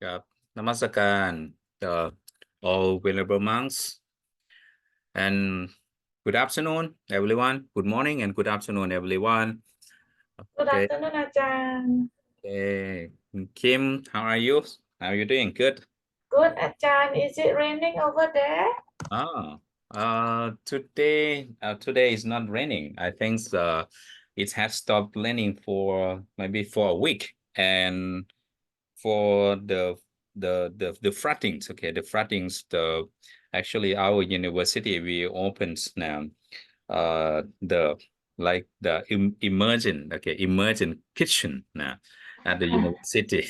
ครับนมัสการ all venerable monks and good afternoon everyone. Good morning and good afternoon everyone. Good Okay, afternoon, อาจารย์ okay. Kim, how are you? How are you doing? Good. Good อาจารย์ Is it raining over there? Ah, today is not raining. I think it has stopped raining for maybe for a week, and for the frattings, okay, the frattings, actually our university we opened now the like the emergent, okay, emergent kitchen now at the university.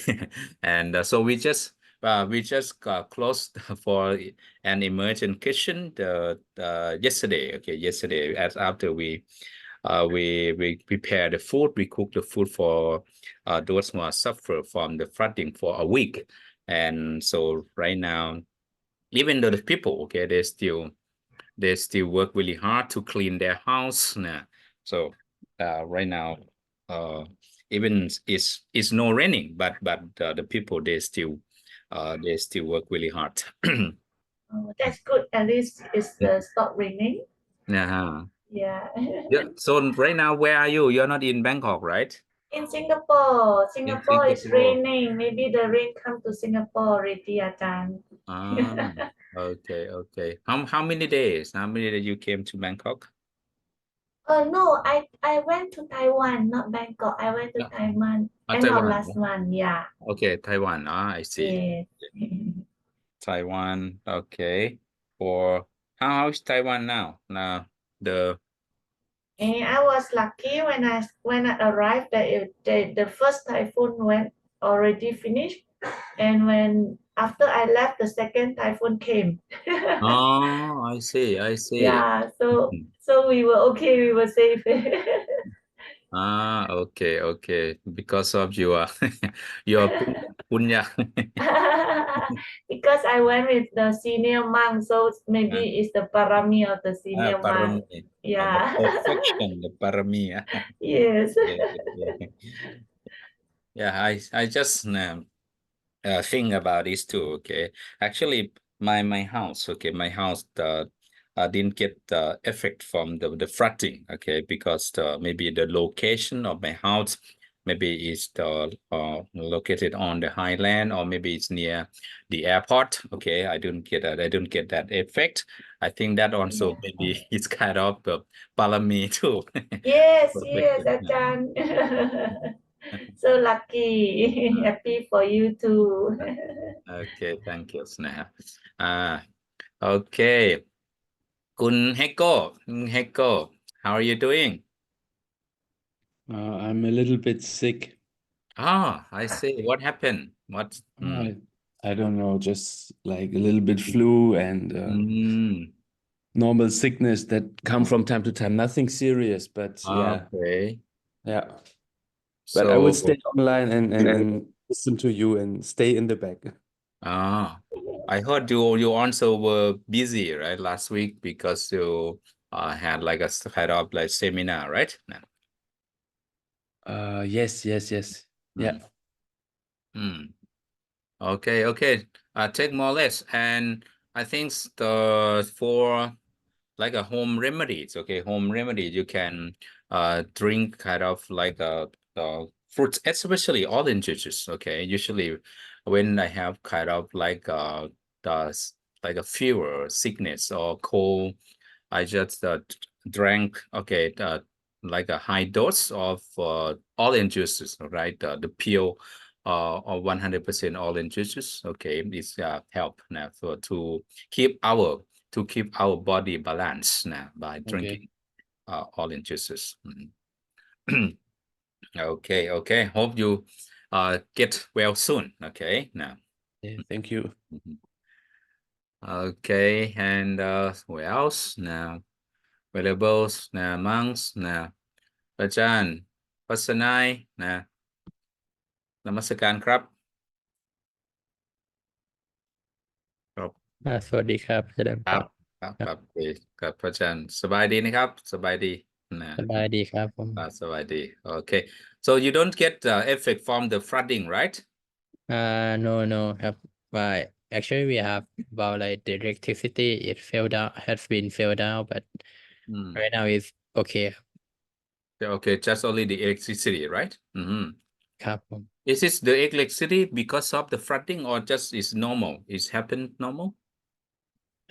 And so we just closed for an emergent kitchen yesterday, okay, yesterday, as after we prepare the food, we cook the food for those who are suffer from the flooding for a week. And so right now, even though the people, okay, they still work really hard to clean their house now. So right now, even it's no raining, but the people they still work really hard. Oh, that's good. At least it's stop raining. Yeah. Yeah. Yeah. So right now, where are you? You're not in Bangkok, right? In Singapore, In Singapore is Singapore. raining. Maybe the rain come to Singapore already, อาจารย์ Ah, okay, okay. How many days? How many days you came to Bangkok? No, I went to Taiwan, not Bangkok. I went to Yeah. Taiwan end of Taiwan. last month. Yeah. Okay, Taiwan. I see. Yes. Taiwan. Okay. For how is Taiwan now? Now the And I was lucky when I arrived that the first typhoon went already finished, and when after I left, the second typhoon came. Oh, I see. I see. Yeah, so we were okay. We were safe. Okay, okay. Because of your your punya. Because I went with the senior monk, so maybe it's the parami of the senior monk. Parami. The Yeah. perfection, the parami. Yes. Yeah, yeah. Yeah, I just think about this too. Okay, actually, my house. Okay, my house didn't get the effect from the flooding. Okay, because maybe the location of my house maybe is located on the highland, or maybe it's near the airport. Okay, I don't get that effect. I think that also Yeah. maybe it's kind of palami too. Yes, yes, Perfection. Yeah. Achan. So lucky. Happy for you too. Okay, thank you, Sneha. Okay. Kun Heko, how are you doing? I'm a little bit sick. I see. What happened? I don't know, just like a little bit flu and Mm, normal sickness that come from time to time. Nothing serious, but yeah, okay. yeah. But I will So, stay online and listen to you and stay in the back. ah, I heard you also were busy, right, last week because you had like a kind of like seminar, right? Yes, yes, yes. Yeah. Mm. Okay, okay. Take more or less, and I think for like a home remedies, okay, home remedy, you can drink kind of like fruits, especially orange juices. Okay, usually when I have kind of like like a fever, sickness or cold, I just drank, okay, like a high dose of orange juices, right? The pure or 100% orange juices. Okay, this help now keep our keep our body balanced now by Okay. drinking orange juices. Okay, okay. Hope you get well soon. Okay, now. Yeah, thank you. Okay, and what else now? Valuables now, monks now. อาจารย์พัสนัยนะนมัสการครับครับสวัสดีครับเจริญครับพรครับครับครับโอเคครับพระอาจารย์สบายดีนะครับสบายดีนะ สบายดีครับผม สบายดี okay, so you don't get the effect from the flooding, right? No, have but actually we have about like the electricity it fell down has been fell down, but Mm. right now it's okay. Okay, just only the electricity, right? Mm-hmm. ครับผม Is this the electricity because of the flooding or just is normal? Is happen normal?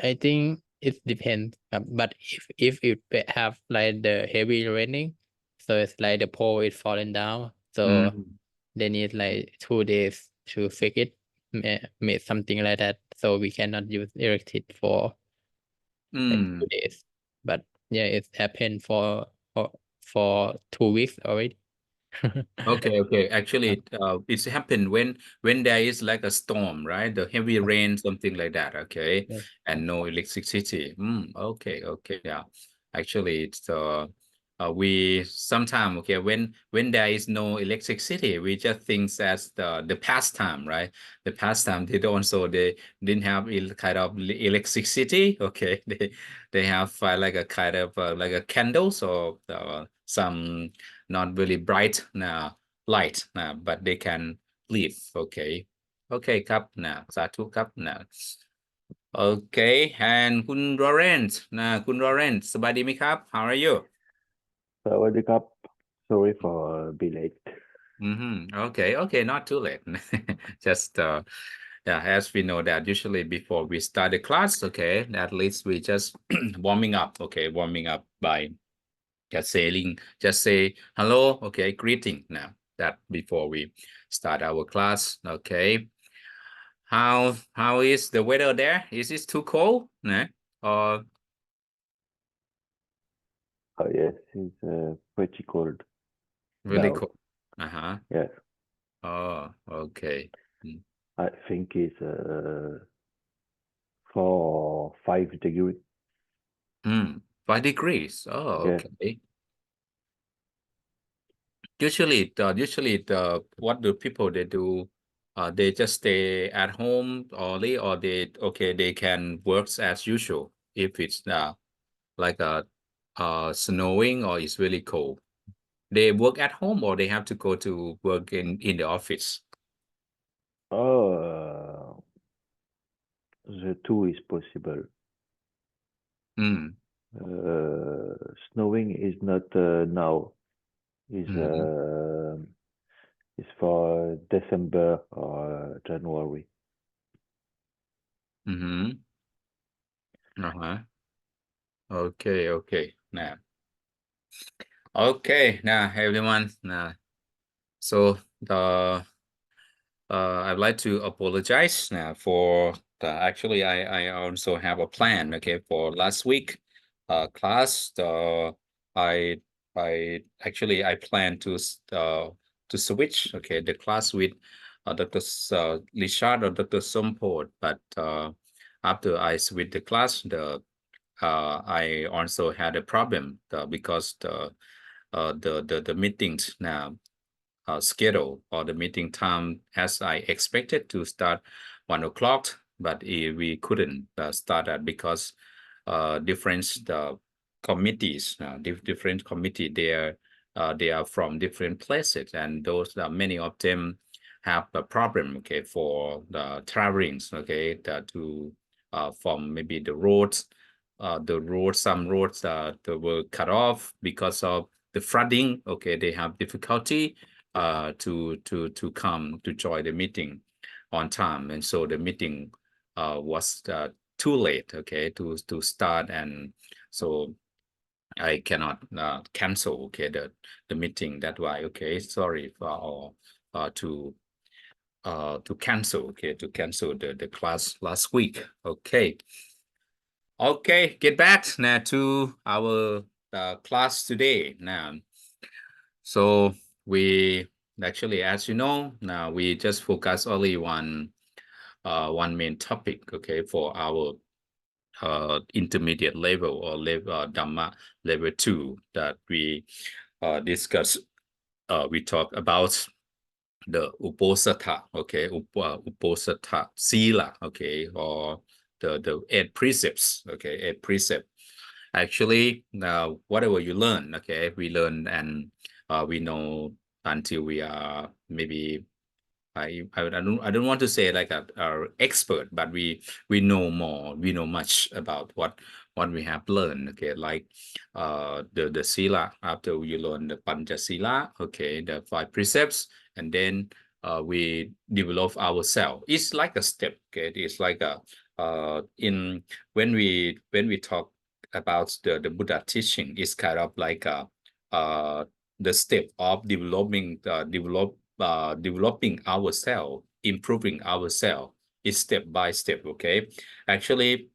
I think it depends, but if it have like the heavy raining, so it's like the pole is falling down, so Mm. they need like 2 days to fix it, make something like that, so we cannot use electricity for like 2 days. But yeah, it's happened for 2 weeks already. Okay. Actually, it's happened when there is like a storm, right? The heavy rain, something like that. Okay, Yes. and no electricity. Okay. Yeah. Actually, it's we sometime okay when there is no electricity, we just think that's the pastime, right? The pastime they don't so they didn't have kind of electricity. Okay, they have like a kind of like a candles or some not really bright light but they can live okay okay ครับสาธุครับokay and คุณ Lawrence คุณ Lawrence สบายดีไหมครับ how are you Sawadee krap. Sorry for be late. Okay not too late just yeah as we know that usually before we start the class okay at least we just warming up okay warming up by just say hello okay greeting now that before we start our class okay how is the weather there is it too cold or Oh yes, it's pretty cold really now. cold uh-huh Yes, oh okay I think it's 4 or 5 degrees. 5 degrees oh Yes. okay usually what do people they do they just stay at home only or they can work as usual if it's like snowing or it's really cold they work at home or they have to go to work in the office Oh, the two is possible. mm. Snowing is not now. Is for December or January. Mm-hmm. Uh-huh. Okay now okay now everyone now so the I'd like to apologize now for the actually I also have a plan okay for last week class I I plan to switch okay the class with Dr. Richard or Dr. Somport but after I switch the class I also had a problem because the meetings now schedule or the meeting time as I expected to start 1 o'clock, but we couldn't start that because different committees, different committee, they are from different places, and those many of them have a problem. Okay, for the travelings. Okay, to from maybe the roads, some roads that were cut off because of the flooding. Okay, they have difficulty to come to join the meeting on time, and so the meeting was too late. Okay, to start, and so I cannot cancel. Okay, the meeting. That's why. Okay, sorry for to cancel. Okay, to cancel the class last week. Okay, get back now to our class today now. So we actually, as you know, now we just focus only one main topic, okay, for our intermediate level or level Dhamma level 2 that we discuss. We talk about the uposatha, okay, uposatha sila, okay, or the 8 precepts, okay, 8 precepts. Actually, whatever you learn, okay, we learn and we know until we are maybe I don't want to say like a expert, but we know more. We know much about what we have learned. Okay, like the sila, after you learn the Panchasila, okay, the 5 precepts, and then we develop ourselves. It's like a step. Okay, it's like a in when we talk about the Buddha teaching, it's kind of like the step of developing ourselves, improving ourselves is step by step. Okay, actually,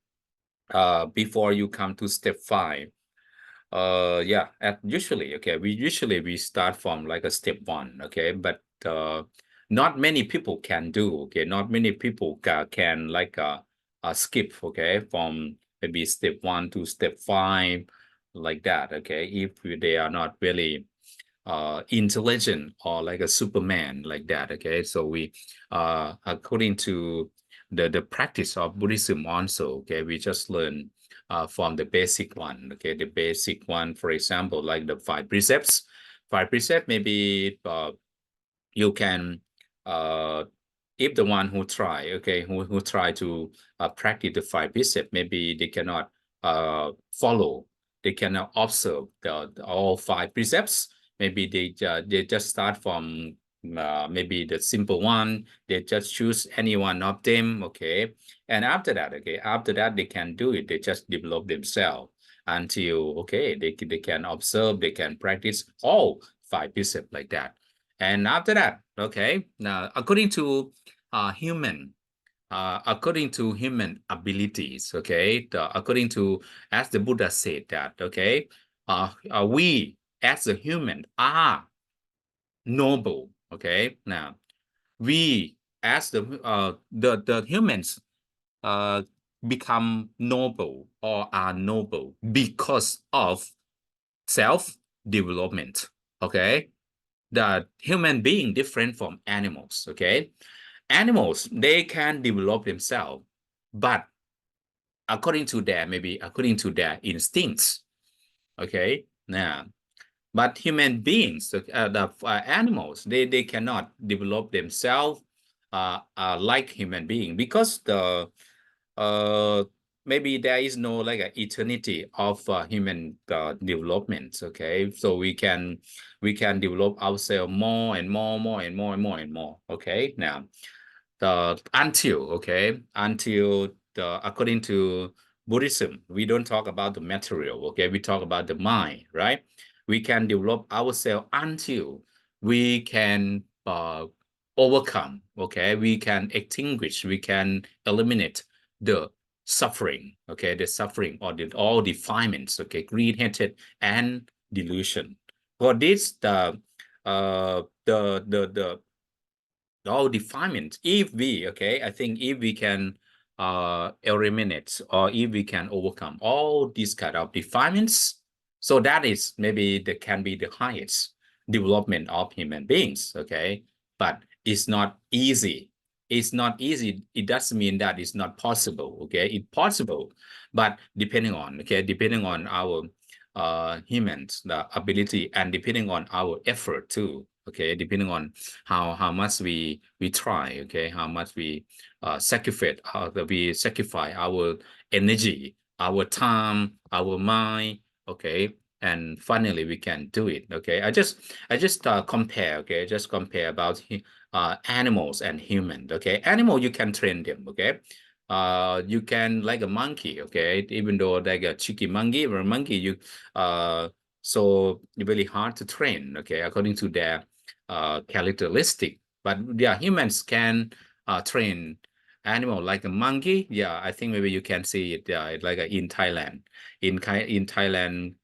before you come to step 5, yeah, usually, okay, we start from like a step 1, okay, but not many people can do, okay, not many people can like skip, okay, from maybe step 1 to step 5, like that, okay, if they are not really intelligent or like a Superman, like that. Okay, so we according to the practice of Buddhism also, okay, we just learn from the basic one. Okay, the basic one, for example, like the 5 precepts. 5 precepts, maybe you can if the one who try, okay, who try to practice the 5 precepts, maybe they cannot follow, they cannot observe the all 5 precepts. Maybe they just start from maybe the simple one, they just choose any one of them, okay, and after that, okay, after that they can do it, they just develop themselves until, okay, they can observe, they can practice all 5 precepts, like that. And after that, okay, now according to human abilities, okay, according to, as the Buddha said that, okay, we as a human are noble. Okay, now we as the humans become noble or are noble because of self-development. Okay, the human being different from animals. Okay, animals, they can develop themselves, but according to their instincts. Okay, now, but human beings, the animals, they cannot develop themselves like human being, because the uh maybe there is no like an eternity of human development. Okay, so we can develop ourselves more and more, and more. Okay, now until the according to Buddhism, we don't talk about the material. Okay, we talk about the mind, right? We can develop ourselves until we can overcome. Okay, we can extinguish, we can eliminate the suffering. Okay, the suffering or all defilements. Okay, greed, hatred, and delusion. For this, the all defilements, if we, okay, I think if we can eliminate, or if we can overcome all these kind of defilements, so that is maybe that can be the highest development of human beings. Okay, but it's not easy. It's not easy. It doesn't mean that it's not possible. Okay, it's possible, but depending on our humans, the ability, and depending on our effort too. Okay, depending on how much we try. Okay, how much we sacrifice, our energy, our time, our mind. Okay, and finally we can do it. Okay, I just compare. Okay, just compare about animals and human. Okay, animal, you can train them. Okay, you can, like a monkey. Okay, even though like a cheeky monkey or a monkey, you so really hard to train. Okay, according to their characteristic. But yeah, humans can train animal like a monkey. Yeah, I think maybe you can see it like in Thailand. In Thailand,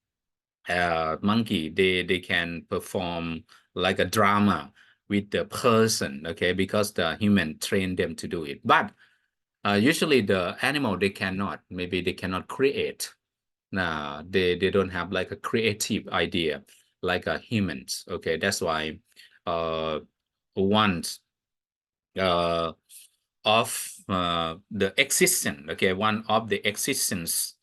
monkey, they can perform like a drama with the person. Okay, because the human train them to do it. But usually the animal, they cannot. Maybe they cannot create. Nah, they don't have like a creative idea like humans. Okay, that's why one of the existence. Okay, one of the existence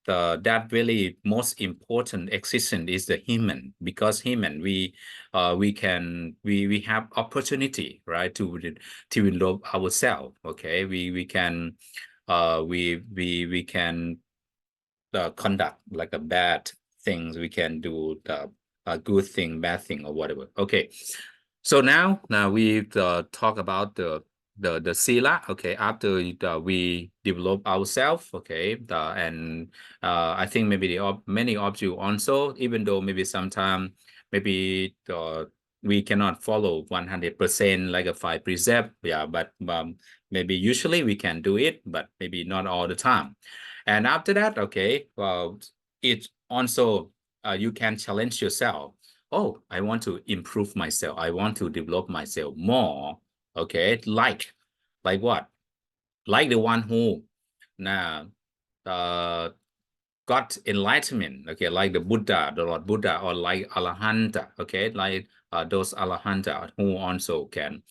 that really most important existence is the human, because human we have opportunity, right, to develop ourselves. Okay, we can we can conduct like a bad things, we can do the a good thing, bad thing, or whatever. Okay, so now we talk about the sila. Okay, after we develop ourselves. Okay, and I think maybe many of you also, even though maybe sometime maybe we cannot follow 100% like a 5 precept, yeah, but maybe usually we can do it, but maybe not all the time. And after that, okay, well, it also you can challenge yourself. Oh, I want to improve myself. I want to develop myself more. Okay, like what? Like the one who now got enlightenment. Okay, like the Buddha, the Lord Buddha, or like Alahanta. Okay, like those Alahanta who also can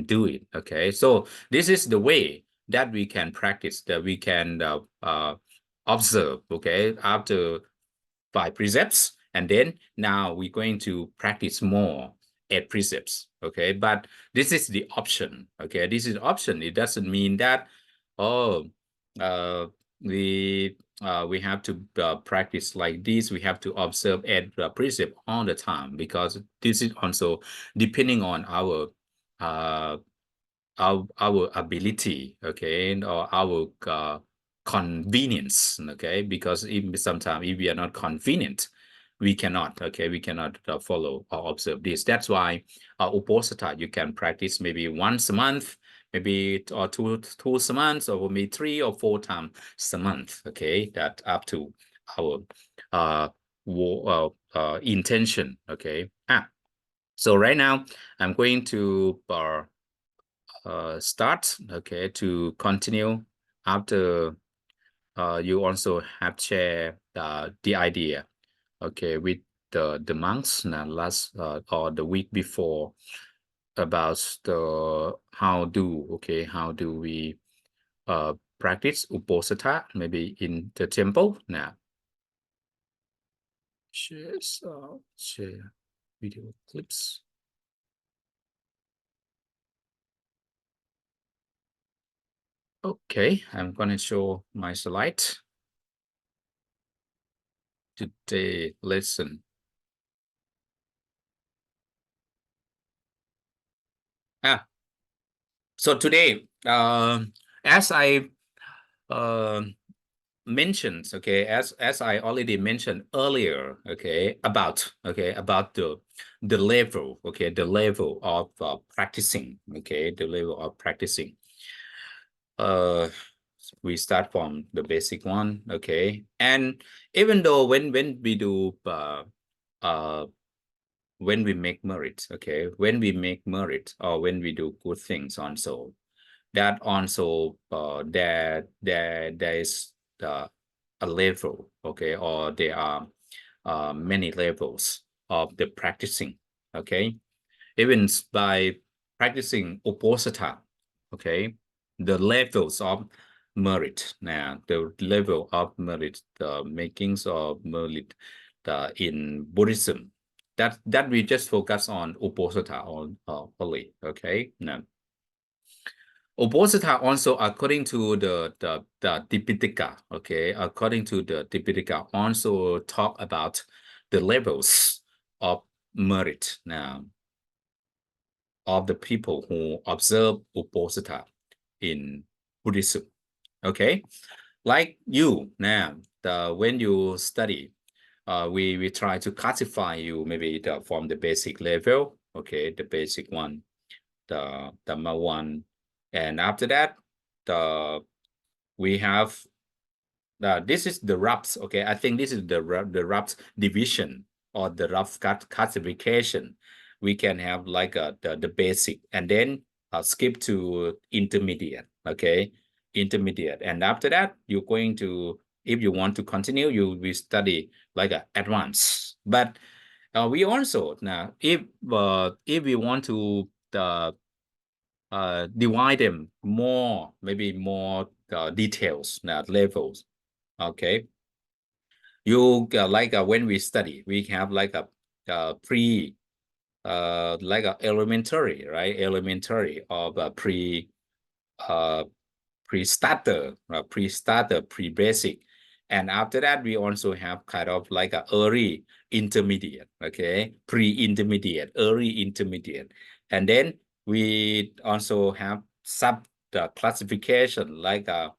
do it. Okay, so this is the way that we can practice, that we can observe. Okay, after 5 precepts, and then now we're going to practice more 8 precepts. Okay, but this is the option. Okay, this is option. It doesn't mean that, oh, we have to practice like this. We have to observe 8 precept all the time, because this is also depending on our ability, okay, or our convenience. Okay, because even sometimes if we are not convenient, we cannot, okay, we cannot follow or observe this. That's why uposatha you can practice maybe once a month, maybe or two a month, or maybe 3 or 4 times a month. Okay, that up to our intention. Okay, so right now I'm going to start, okay, to continue after you also have shared the idea, okay, with the monks last or the week before, about the how do we practice uposatha maybe in the temple. Now share video clips. Okay, I'm gonna show my slide. Today lesson. So today, as I mentioned, okay, as I already mentioned earlier, okay, about the level, okay, the level of practicing, okay, the level of practicing. We start from the basic one, okay, and even though when we do when we make merit, okay, when we make merit, or when we do good things also, that also there is a level, okay, or there are many levels of the practicing. Okay, even by practicing uposatha, okay, the levels of merit. Now the level of merit, the makings of merit in Buddhism, that we just focus on uposatha on only. Okay, now Uposatha also, according to the Tipitaka, okay, according to the Tipitaka, also talk about the levels of merit now of the people who observe Uposatha in Buddhism. Okay, like you now, when you study, we try to classify you maybe from the basic level, okay, the basic one, the Dhamma one, and after that, we have this is the RUPS. Okay, I think this is the RUPS division, or the RUPS classification. We can have like the basic, and then skip to intermediate. Okay, intermediate, and after that you're going to, if you want to continue, you will study like advanced. But we also, now if we want to divide them more, maybe more details, levels. Okay, You like when we study, we have like a pre like a elementary, right? Elementary of a pre-starter, pre-basic. And after that, we also have kind of like a early intermediate, okay? Pre-intermediate, early intermediate. And then we also have sub classification like a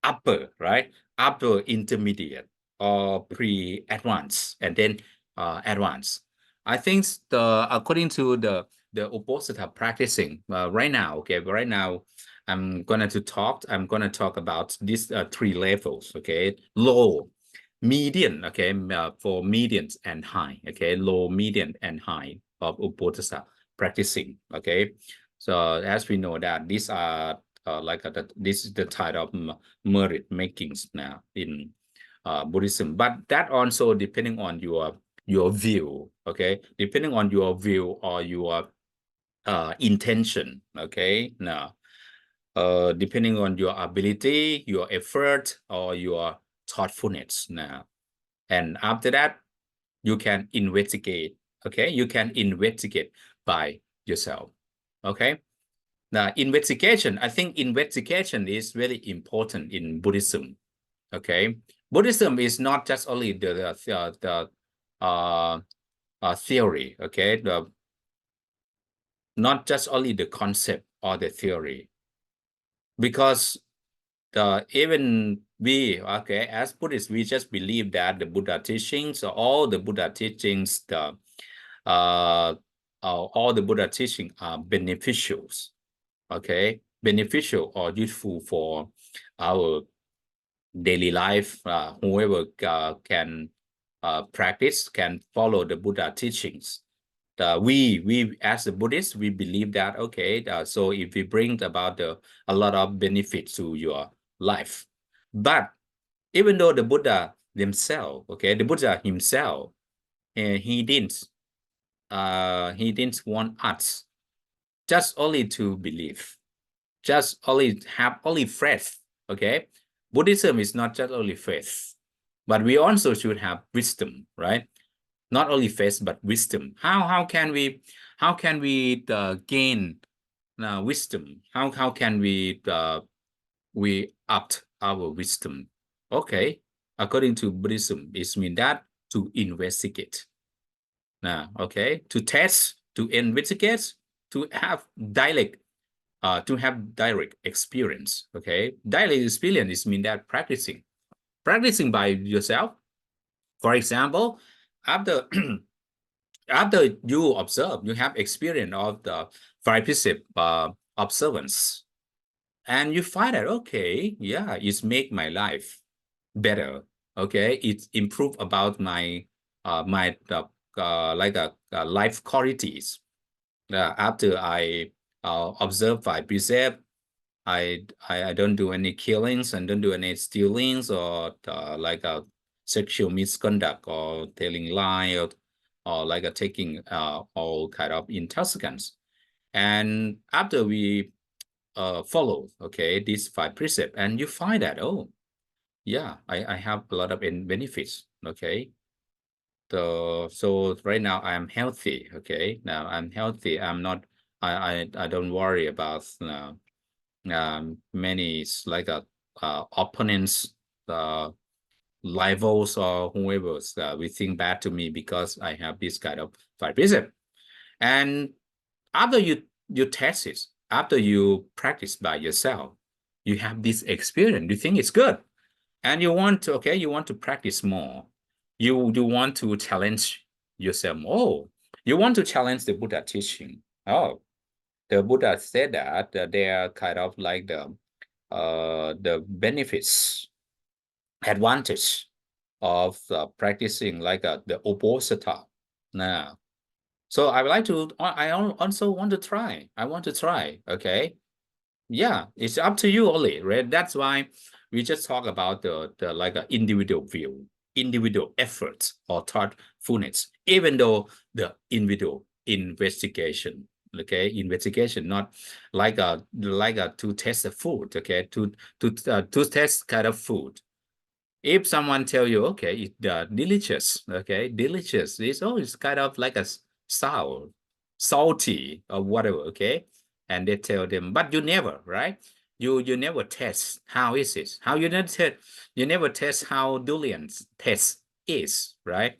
upper, right? Upper intermediate or pre-advanced, and then advanced. I think according to the opposite of practicing right now, okay, right now I'm gonna talk about these three levels, okay, low, median, okay, for medians and high, okay, low, median, and high of Upodhasa practicing, okay. So as we know that these are this is the type of merit makings now in Buddhism, but that also depending on your view, okay, depending on your view or your intention, okay. Now depending on your ability, your effort, or your thoughtfulness now. And after that, you can investigate, okay, you can investigate by yourself, okay. Now, investigation, I think investigation is very important in Buddhism, okay. Buddhism is not just only the theory, okay, not just only the concept or the theory, because even we, okay, as Buddhists, we just believe that the Buddha teachings, all the Buddha teachings, all the Buddha teachings are beneficial, okay, beneficial or useful for our daily life. Whoever can practice, can follow the Buddha teachings. We as a Buddhist, we believe that, okay, so if we bring about a lot of benefits to your life. But even though the Buddha themselves, okay, the Buddha himself, he didn't want us just only to believe, just only have only faith, okay. Buddhism is not just only faith, but we also should have wisdom, right? Not only faith but wisdom. How can we gain wisdom? How can we up our wisdom? Okay, according to Buddhism, it means that to investigate. Now, okay, to test, to investigate, to have direct experience. Okay, direct experience means that practicing by yourself. For example, after after you observe, you have experience of the five precept observance, and you find that, okay, yeah, it's make my life better. Okay, it's improve about my life qualities. After I observe five precept, I don't do any killings and don't do any stealings or sexual misconduct or telling lie or taking all kind of intoxicants. And after we follow, okay, these five precepts, and you find that, oh, yeah, I have a lot of benefits, okay. So right now I'm healthy, okay. Now I'm healthy. I'm not. I don't worry about many opponents, rivals, or whoever will think bad to me because I have this kind of five precept. And after you test it, after you practice by yourself, you have this experience. You think it's good, and you want to practice more. You want to challenge yourself more. You want to challenge the Buddha teaching. Oh, the Buddha said that they are kind of like the benefits, advantage of practicing like the Uposatha. Now, so I would like to. I also want to try. I want to try. Okay, yeah, it's up to you only, right? That's why we just talk about the like individual view, individual efforts or thoughtfulness, even though the individual investigation, okay, investigation, not like a to test the food, okay, to test kind of food. If someone tell you, okay, it's delicious, okay, delicious, it's kind of like a sour, salty or whatever, okay, and they tell them, but you never, right? You never test how is it? How you never test how durians taste is, right?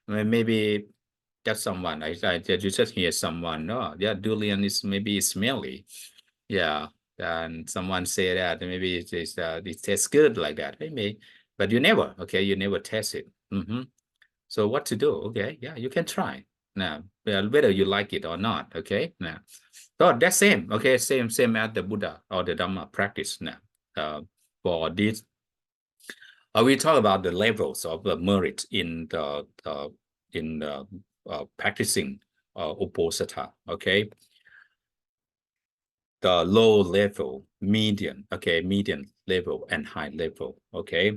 Maybe that's someone you just hear someone, oh yeah, durian is maybe smelly, yeah, and someone say that maybe it tastes good like that, maybe, but you never, okay, you never test it. So what to do? Okay, yeah, you can try now, whether you like it or not. Okay, now, so that's same. Okay, same as the Buddha or the Dhamma practice now. For this, we talk about the levels of the merit in the practicing Uposatha. Okay, the low level, medium, okay, medium level and high level. Okay,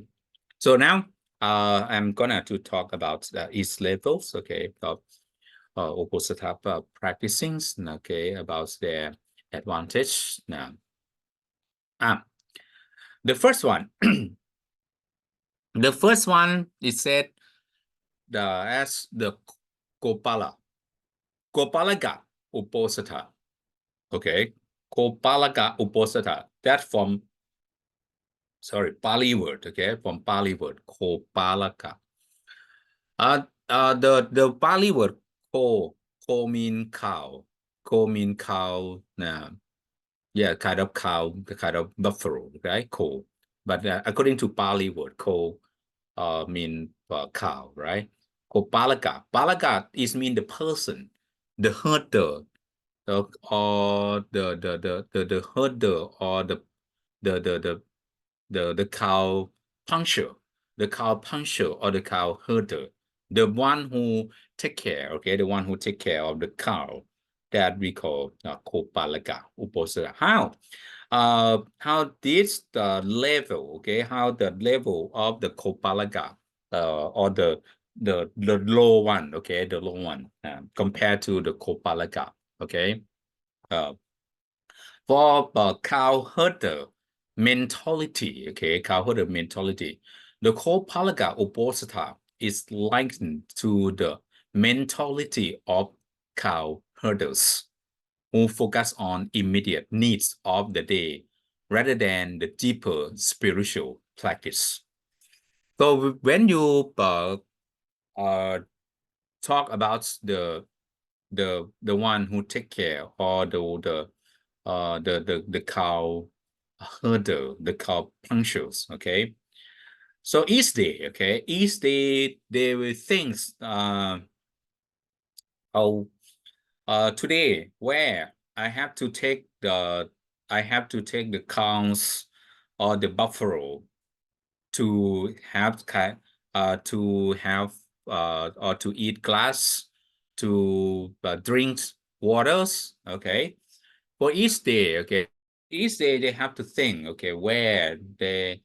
so now I'm gonna to talk about each levels. Okay, of Uposatha practicing. Okay, about their advantage. Now, the first one, the first one is said as the Kopala, Kopalaga Uposatha. Okay, Kopalaga Uposatha. That from Pali word. Okay, from Pali word Kopalaka. The Pali word ko mean cow. Ko mean cow. Yeah, kind of cow, the kind of buffalo, right? Ko. But according to Pali word, ko mean cow, right? Ko palaka. Palaka is mean the person, the herder, or the herder or the cow puncher, the cow puncher or the cow herder, the one who take care, okay, the one who take care of the cow, that we call Kopalaka Uposatha. How this the level, okay, how the level of the Kopalaka or the low one, okay, the low one compared to the Kopalaka, okay. For cow herder mentality, okay, cow herder mentality, the Kopalaka Uposatha is likened to the mentality of cow herders who focus on immediate needs of the day rather than the deeper spiritual practice. So when you talk about the one who take care or the cow herder, the cow punchers, okay. So each day, okay, each day they will think, oh, today where I have to take the cows or the buffalo to have or to eat grass, to drink waters, okay. For each day, okay, each day they have to think, okay, where they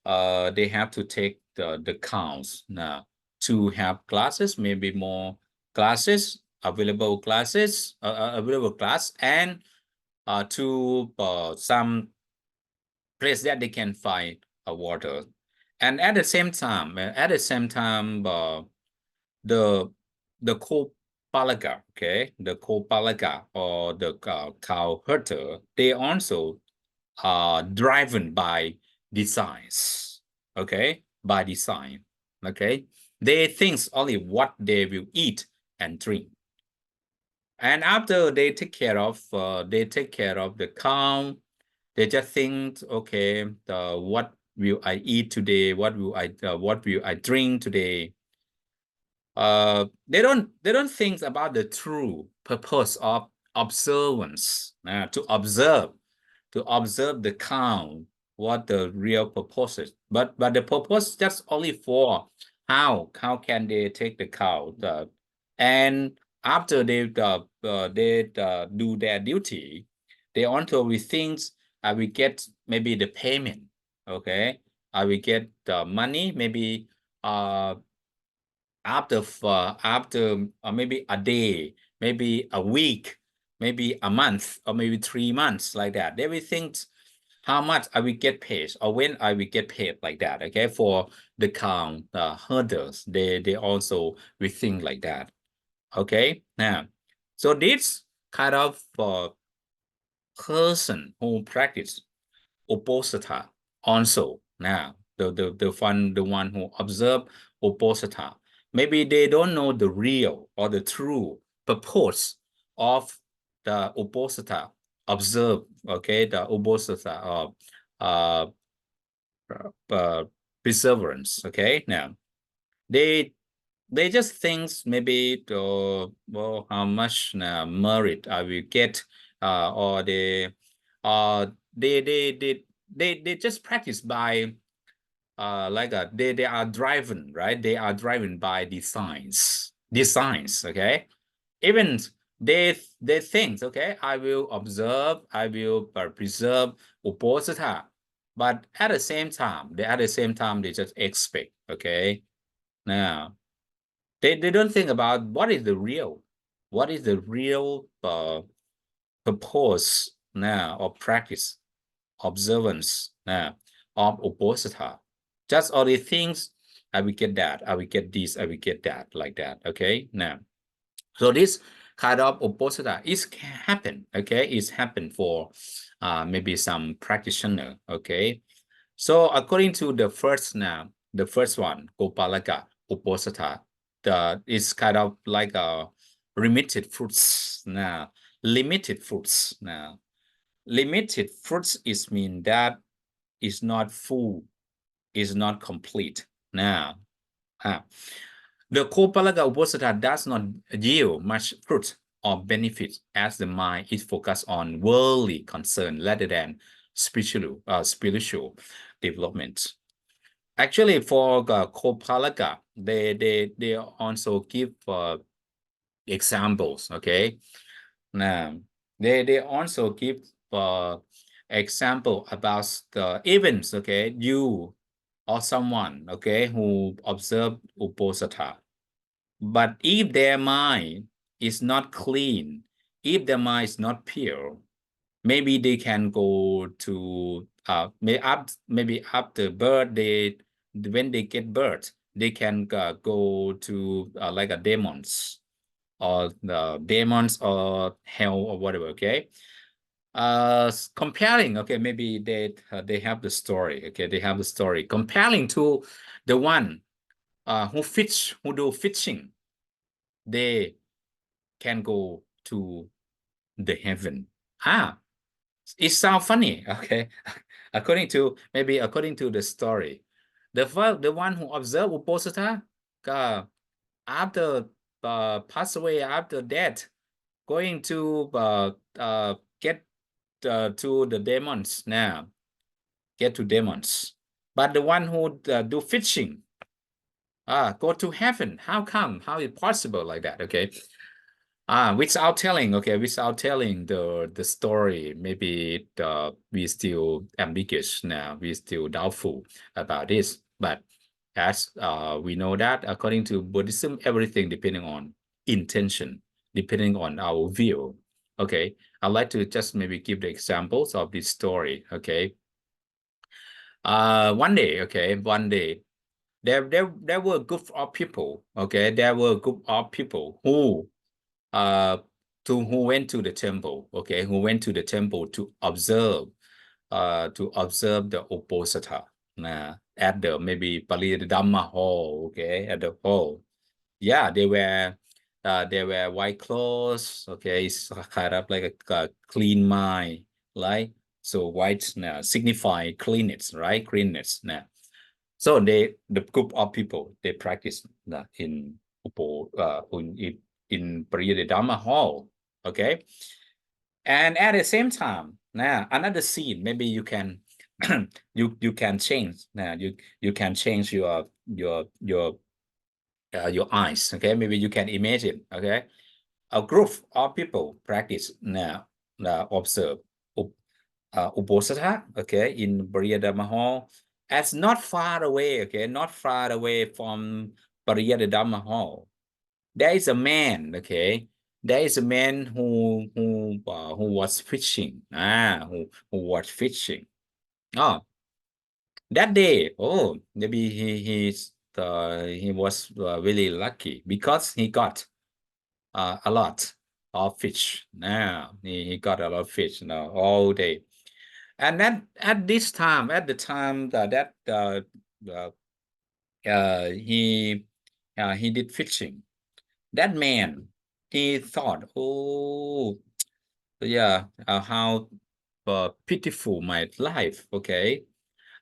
have to take the cows now to have classes, maybe more classes, available classes, available class, and to some place that they can find water. And at the same time, the Kopalaga, okay, the Kopalaga or the cow herder, they also are driven by designs, okay, by design, okay. They think only what they will eat and drink. And after they take care of the cow, they just think, okay, what will I eat today? What will I drink today? They don't think about the true purpose of observance, to observe the cow, what the real purpose is. But the purpose just only for how can they take the cow, and after they do their duty, they also will think, I will get maybe the payment, okay, I will get the money maybe after maybe a day, maybe a week, maybe a month, or maybe 3 months, like that. They will think how much I will get paid or when I will get paid, like that. Okay, for the count herders, they also will think like that. Okay, now, so this kind of person who practice Uposatha also, now the one who observe Uposatha, maybe they don't know the real or the true purpose of the Uposatha observe. Okay, the Uposatha of uh, perseverance. Okay, now they just think maybe well, how much merit I will get, or they just practice by like they are driven, right? They are driven by designs. Okay, even they think, okay, I will observe, I will preserve Uposatha, but at the same time they just expect. Okay, now they don't think about what is the real purpose now of practice, observance now of Uposatha. Just all the things, I will get that, I will get this, I will get that, like that. Okay, now, so this kind of Uposatha is happen. Okay, it's happened for maybe some practitioner. Okay, so according to the first one, Gopalaka Uposatha, it's kind of like a limited fruits now. Limited fruits now. Limited fruits is mean that is not full, is not complete. Now, the Gopalaka Uposatha does not yield much fruit or benefit as the mind is focused on worldly concern rather than spiritual development. Actually, for Gopalaka, they also give examples. Okay, now they also give example about the events. Okay, you or someone, okay, who observe Uposatha, but if their mind is not clean, if their mind is not pure, maybe they can go to maybe after birth, when they get birth, they can go to like a demons or the demons or hell or whatever. Okay, comparing, okay, maybe they have the story. Okay, they have the story comparing to the one who do fishing. They can go to the heaven. It sounds funny. Okay, according to the story, the one who observed Uposatha, after pass away, after death, going to get to the demons now, get to demons. But the one who do fishing, go to heaven. How come? How is it possible like that? Okay. Without telling, okay, without telling the story, maybe we still ambiguous now, we still doubtful about this. But as we know that according to Buddhism, everything depending on intention, depending on our view. Okay, I'd like to just maybe give the examples of this story. Okay, one day, there were a group of people. Okay, there were a group of people who went to the temple. Okay, who went to the temple to observe the Uposatha at the maybe Dhamma hall. Okay, at the hall. Yeah, they wear white clothes. Okay, it's kind of like a clean mind, right? So white signify cleanness, right? Cleanness now. So the group of people, they practice in Pariyada Dhamma hall. Okay, and at the same time, now another scene. Maybe you can you can change. Now you can change your eyes. Okay, maybe you can imagine. Okay, a group of people practice now observe Uposatha. Okay, in Pariyada Dhamma hall. As not far away. Okay, not far away from Pariyada Dhamma hall, there is a man. Okay, there is a man who was fishing. Who was fishing. Oh, that day, oh, maybe he was really lucky because he got a lot of fish. Now he got a lot of fish, all day. And then at the time that uh, he did fishing, that man, he thought, oh, yeah, how pitiful my life. Okay,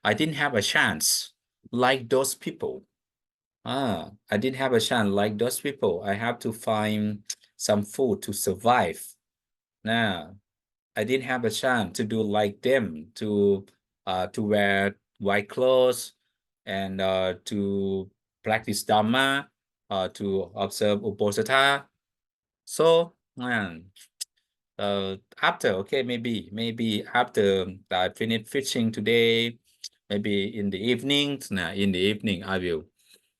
I didn't have a chance like those people. I didn't have a chance like those people. I have to find some food to survive. Now, I didn't have a chance to do like them, to wear white clothes and to practice Dhamma, to observe Uposatha. So, after, okay, maybe after I finish fishing today, maybe in the evenings, in the evening I will,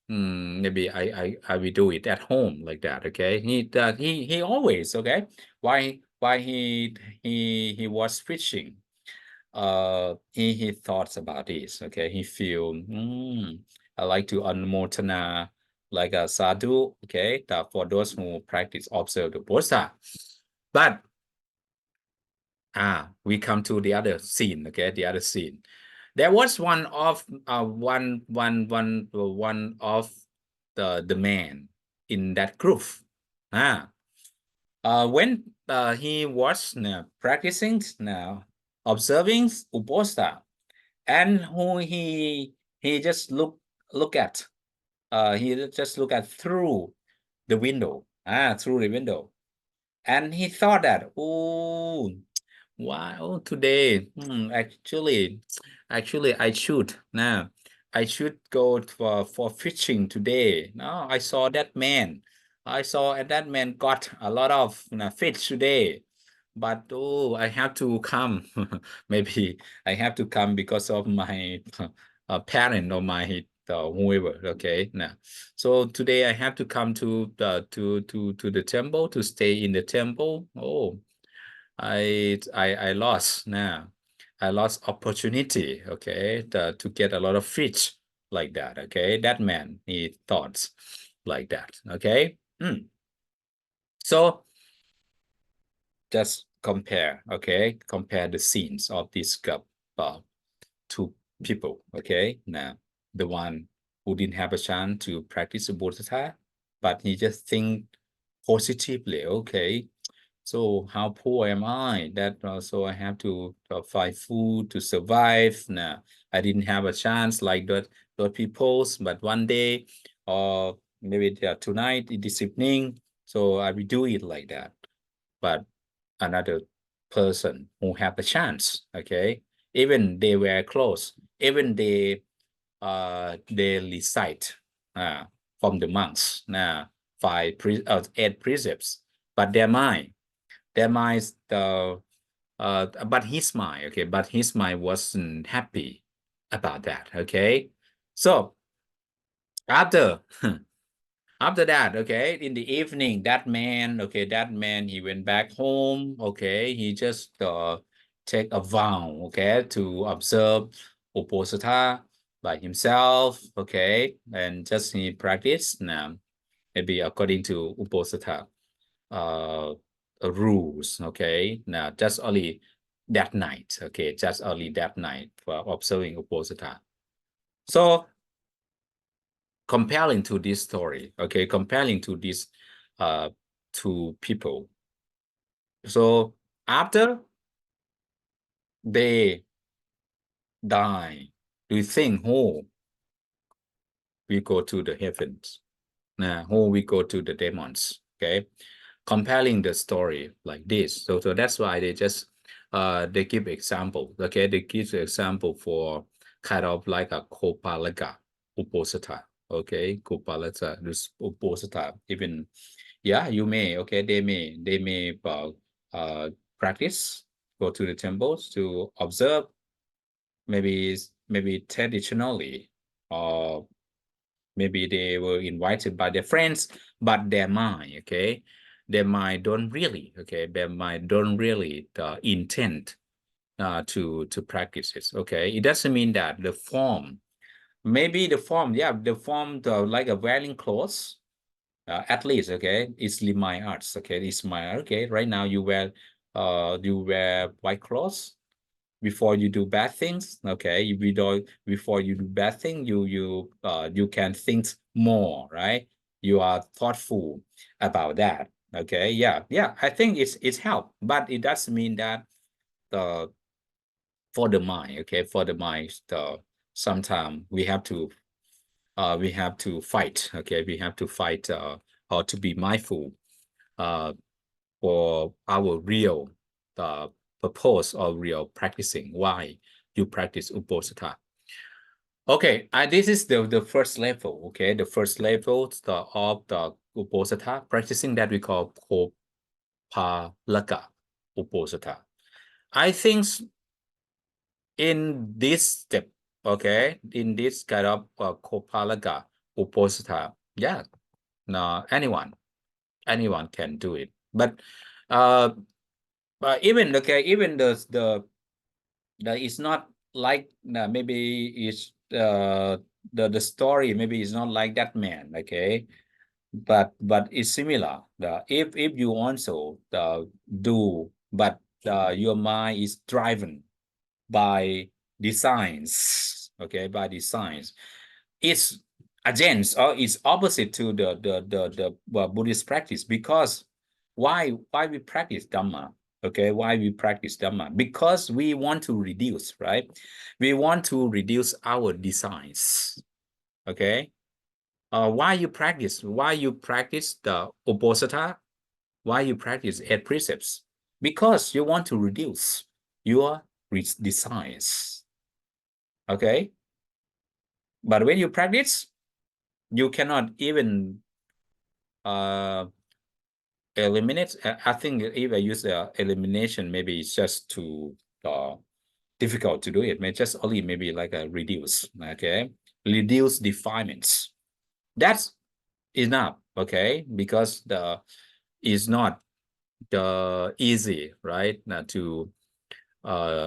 maybe I will do it at home like that. Okay, he always, okay, why he was fishing, he thoughts about this. Okay, he feel, I like to anumotana like a sadhu. Okay, that for those who practice observe the Bodhisattva. But we come to the other scene. Okay, the other scene. There was one of one of the man in that group. When he was practicing now, observing Uposatha, and who he just look at, he just look at through the window, through the window, and he thought that, oh, wow, today, actually, I should go for fishing today. No, I saw that man. I saw that man got a lot of fish today, but oh, I have to come. Maybe I have to come because of my parent or my whoever. Okay, now, so today I have to come to the temple to stay in the temple. Oh. I lost now. I lost opportunity, okay, to get a lot of fish like that, okay? That man, he thoughts like that, okay? So just compare, okay? Compare the scenes of this two people, okay? Now, the one who didn't have a chance to practice the Bodhisattva, but he just think positively, okay? So how poor am I that so I have to find food to survive? Now, I didn't have a chance like those people's, but one day or maybe tonight, this evening, so I will do it like that. But another person who have a chance, okay, even they wear clothes, even they recite from the monks now 8 precepts, but their mind but his mind, okay, but his mind wasn't happy about that, okay. So after after that, okay, in the evening, that man, he went back home, okay, he just take a vow, okay, to observe Uposatha by himself, okay, and just he practice now, maybe according to Uposatha rules, okay, now just only that night, okay, just only that night for observing Uposatha. So comparing to this story, okay, comparing to these two people. So after they die, do you think who we go to the heavens? Now, who we go to the demons? Okay, comparing the story like this. So that's why they just they give example. Okay, they give the example for kind of like a Kopalaka Uposatha. Okay, Kopalaka, this Uposatha. Even yeah, you may. Okay, they may practice, go to the temples to observe, maybe traditionally, or maybe they were invited by their friends, but their mind, okay, their mind don't really intend to practice it. Okay, it doesn't mean that the form, maybe the form, yeah, the form like a wearing clothes. At least, okay, it's my arts. Okay, it's my art. Okay, right now you wear white clothes before you do bad things. Okay, if you don't, before you do bad thing, you can think more, right? You are thoughtful about that. Okay, yeah, I think it's help, but it doesn't mean that for the mind. Okay, for the mind, sometimes we have to fight. Okay, we have to fight or to be mindful for our real purpose or real practicing. Why you practice Uposatha? Okay, this is the first level. Okay, the first level of the Uposatha practicing that we call Kopalaka Uposatha. I think in this step, okay, in this kind of Kopalaka Uposatha, yeah, no, anyone can do it. But even even the it's not like maybe it's the story maybe it's not like that man, okay, but it's similar. If you also do, but your mind is driven by designs, okay, by designs, it's against or it's opposite to the Buddhist practice. Because why we practice Dhamma? Okay, why we practice Dhamma? Because we want to reduce, right? We want to reduce our designs. Okay, why you practice? Why you practice the Uposatha? Why you practice 8 precepts? Because you want to reduce your designs. Okay, but when you practice, you cannot even eliminate. I think if I use the elimination, maybe it's just too difficult to do it. Maybe just only maybe like a reduce. Okay, reduce defilements. That's enough. Okay, because the is not the easy, right? To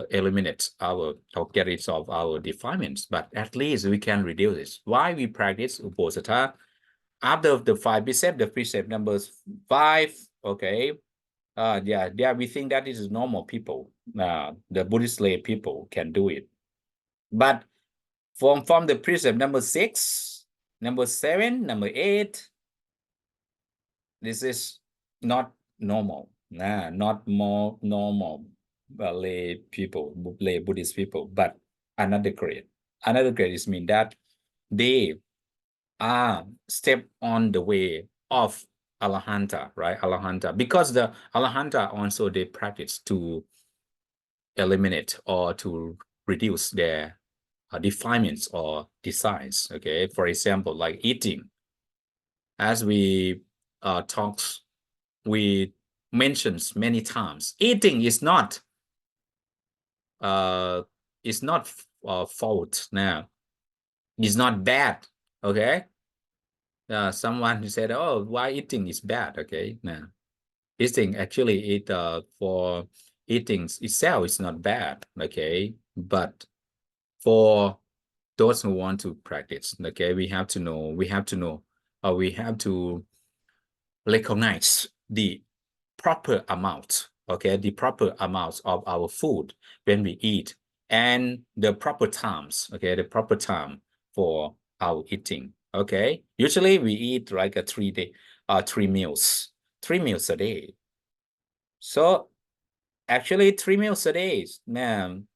eliminate our or get rid of our defilements, but at least we can reduce it. Why we practice Uposatha? After the 5 precepts, the precept numbers 5, okay, yeah, we think that is normal people. The Buddhist lay people can do it. But from the precept number 6, number 7, number 8, this is not normal. Not more normal lay people, lay Buddhist people, but another grade. Another grade is mean that they step on the way of Alahanta, right? Alahanta, because the Alahanta also they practice to eliminate or to reduce their defilements or designs. Okay, for example, like eating, as we talked, we mentions many times, eating is not fault now. It's not bad. Okay. Someone who said, "Oh, why eating is bad?" Okay, now eating actually for eating itself is not bad. Okay, but for those who want to practice, okay, we have to know, we have to recognize the proper amount. Okay, the proper amounts of our food when we eat, and the proper times. Okay, the proper time for our eating. Okay, usually we eat like a 3 meals a day. So actually 3 meals a day, man,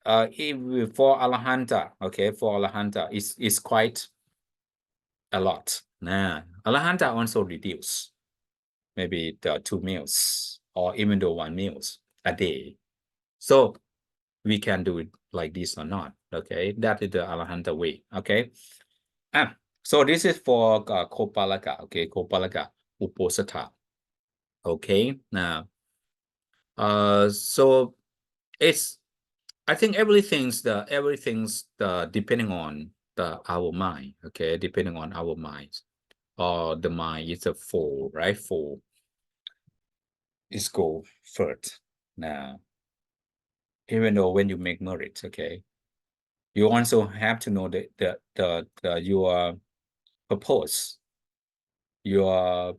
if for Alahanta, okay, for Alahanta is quite a lot. Alahanta also reduce maybe the 2 meals or even though 1 meals a day. So we can do it like this or not. Okay, that is the Alahanta way. Okay. So this is for Kopalaka. Okay, Kopalaka Uposatha. Okay, now so it's, I think everything's depending on our mind. Okay, depending on our minds, or the mind is a full, right? Full is go first. Now even though when you make merit, okay, you also have to know the your purpose, your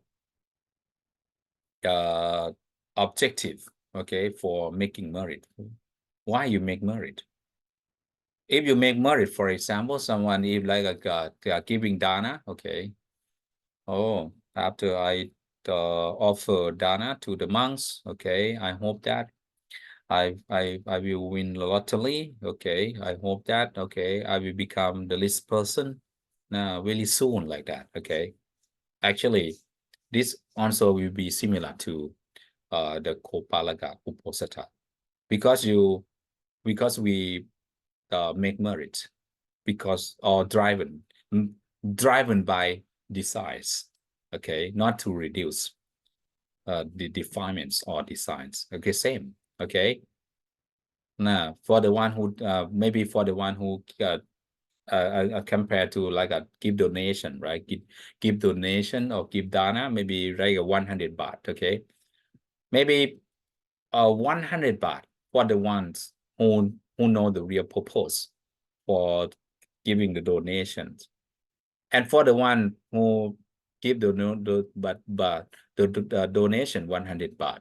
objective, okay, for making merit. Why you make merit? If you make merit, for example, someone if like giving dana, okay, oh, after I offer dana to the monks, okay, I hope that I will win the lottery, okay, I hope that, okay, I will become the least person really soon, like that, okay. Actually, this also will be similar to the Kopalaga Uposatha, because we make merit because or driven by desires, okay, not to reduce the defilements or designs, okay, same, okay. Now for the one who maybe for the one who compared to like a give donation, right? Give donation or give dana, maybe like a 100 baht, okay, maybe 100 baht for the ones who know the real purpose for giving the donations, and for the one who give the donation 100 baht,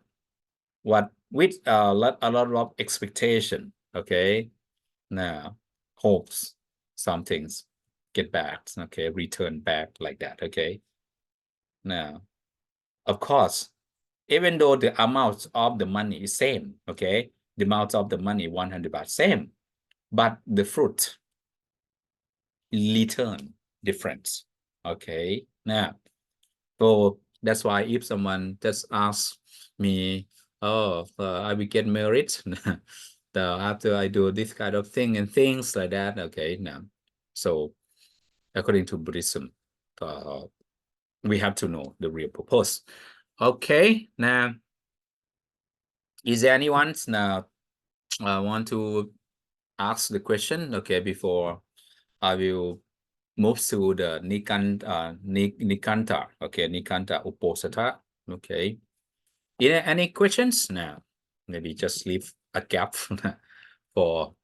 what with a lot of expectation, okay, now hopes some things get back, okay, return back like that, okay. Now of course, even though the amount of the money is same, okay, the amount of the money 100 baht same, but the fruit return difference, okay. Now so that's why if someone just asks me, oh, I will get married after I do this kind of thing and things like that, okay. Now so according to Buddhism, we have to know the real purpose, okay. Now is there anyone now want to ask the question, okay, before I will move to the Nikanta, okay, Nikanta Uposatha, okay. Any questions now? Maybe just leave a gap for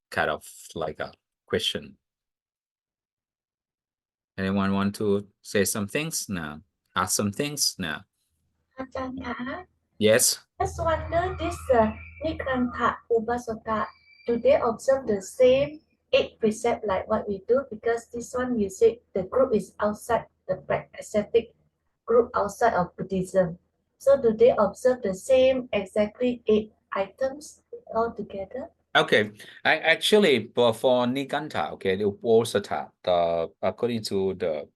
kind of like a question. Anyone want to say some things now? Ask some things now? อาจารย์คะ Yes. Just wonder this Nikranta Upasaka, do they observe the same 8 precept like what we do? Because this one you say the group is outside the ascetic group outside of Buddhism. So do they observe the same exactly 8 items all together? Okay, I actually for Nikanta, okay, the Uposatha, according to the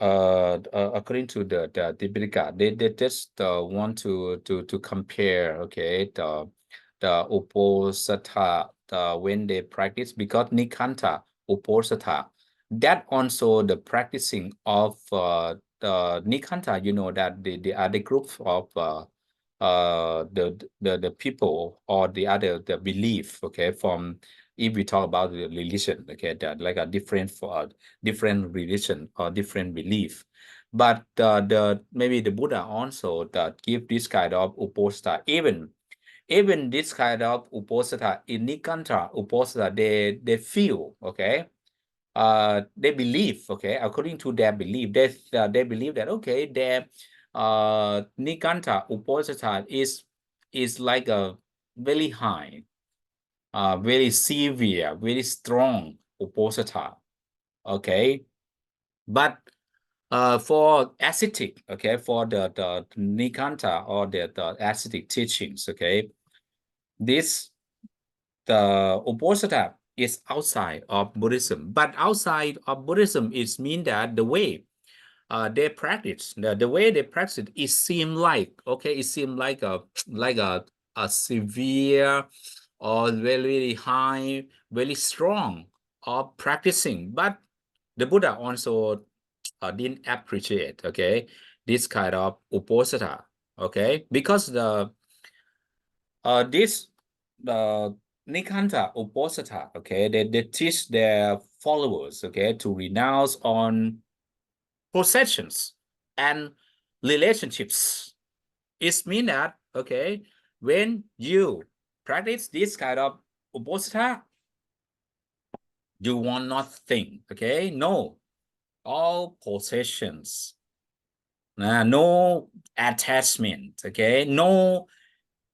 according to the Tipitaka, they just want to compare, okay, the Uposatha when they practice, because Nikanta Uposatha, that also the practicing of the Nikanta, you know, that the other group of the people or the belief, okay, from if we talk about the religion, okay, that like a different for different religion or different belief, but maybe the Buddha also that give this kind of uposatha, even this kind of uposatha in Nikanta uposatha, they feel, okay, they believe, okay, according to their belief, they believe that, okay, their Nikanta Uposatha is like a very high, very severe, very strong Uposatha, okay. But for ascetic, okay, for the Nikanta or the ascetic teachings, okay, this the Uposatha is outside of Buddhism, but outside of Buddhism is mean that the way they practice, the way they practice it, it seem like, okay, it seem like a severe or very high, very strong of practicing, but the Buddha also didn't appreciate, okay, this kind of Uposatha, okay, because this the Nikanta Uposatha, okay, they teach their followers, okay, to renounce on possessions and relationships. It means that, okay, when you practice this kind of uposatha, you want not think, okay? No, all possessions, no attachment, okay? No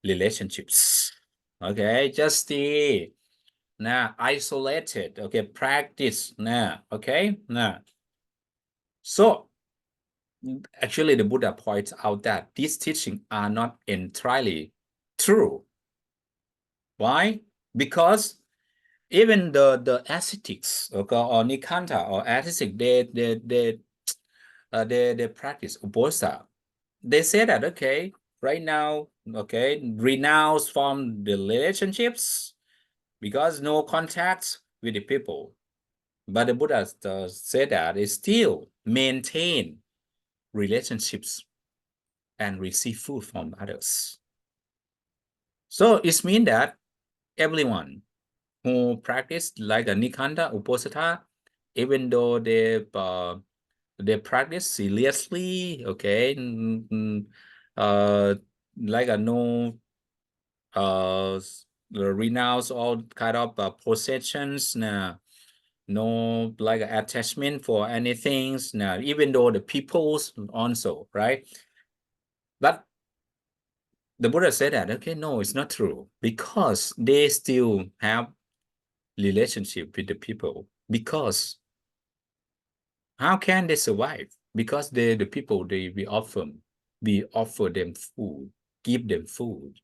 relationships, okay? Just stay isolated, okay? Practice, okay? So actually the Buddha points out that these teachings are not entirely true. Why? Because even the ascetics, okay, or nikanta or ascetic, they practice uposatha. They say that, okay, right now, okay, renounce from the relationships because no contact with the people. But the Buddha said that it still maintain relationships and receive food from others. So it means that everyone who practice like a nikanda uposatha, even though they practice seriously, okay, like a no renounce all kind of possessions, no like attachment for anything, even though the peoples also, right? But the Buddha said that, okay, no, it's not true, because they still have relationship with the people. Because how can they survive? Because the people, we offer them food, give them food.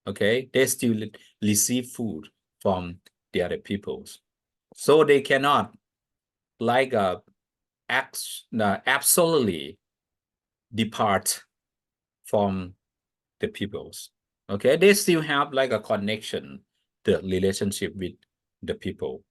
Okay, they still receive food from the other peoples, so they cannot like absolutely depart from the peoples. Okay, they still have like a connection, the relationship with the people.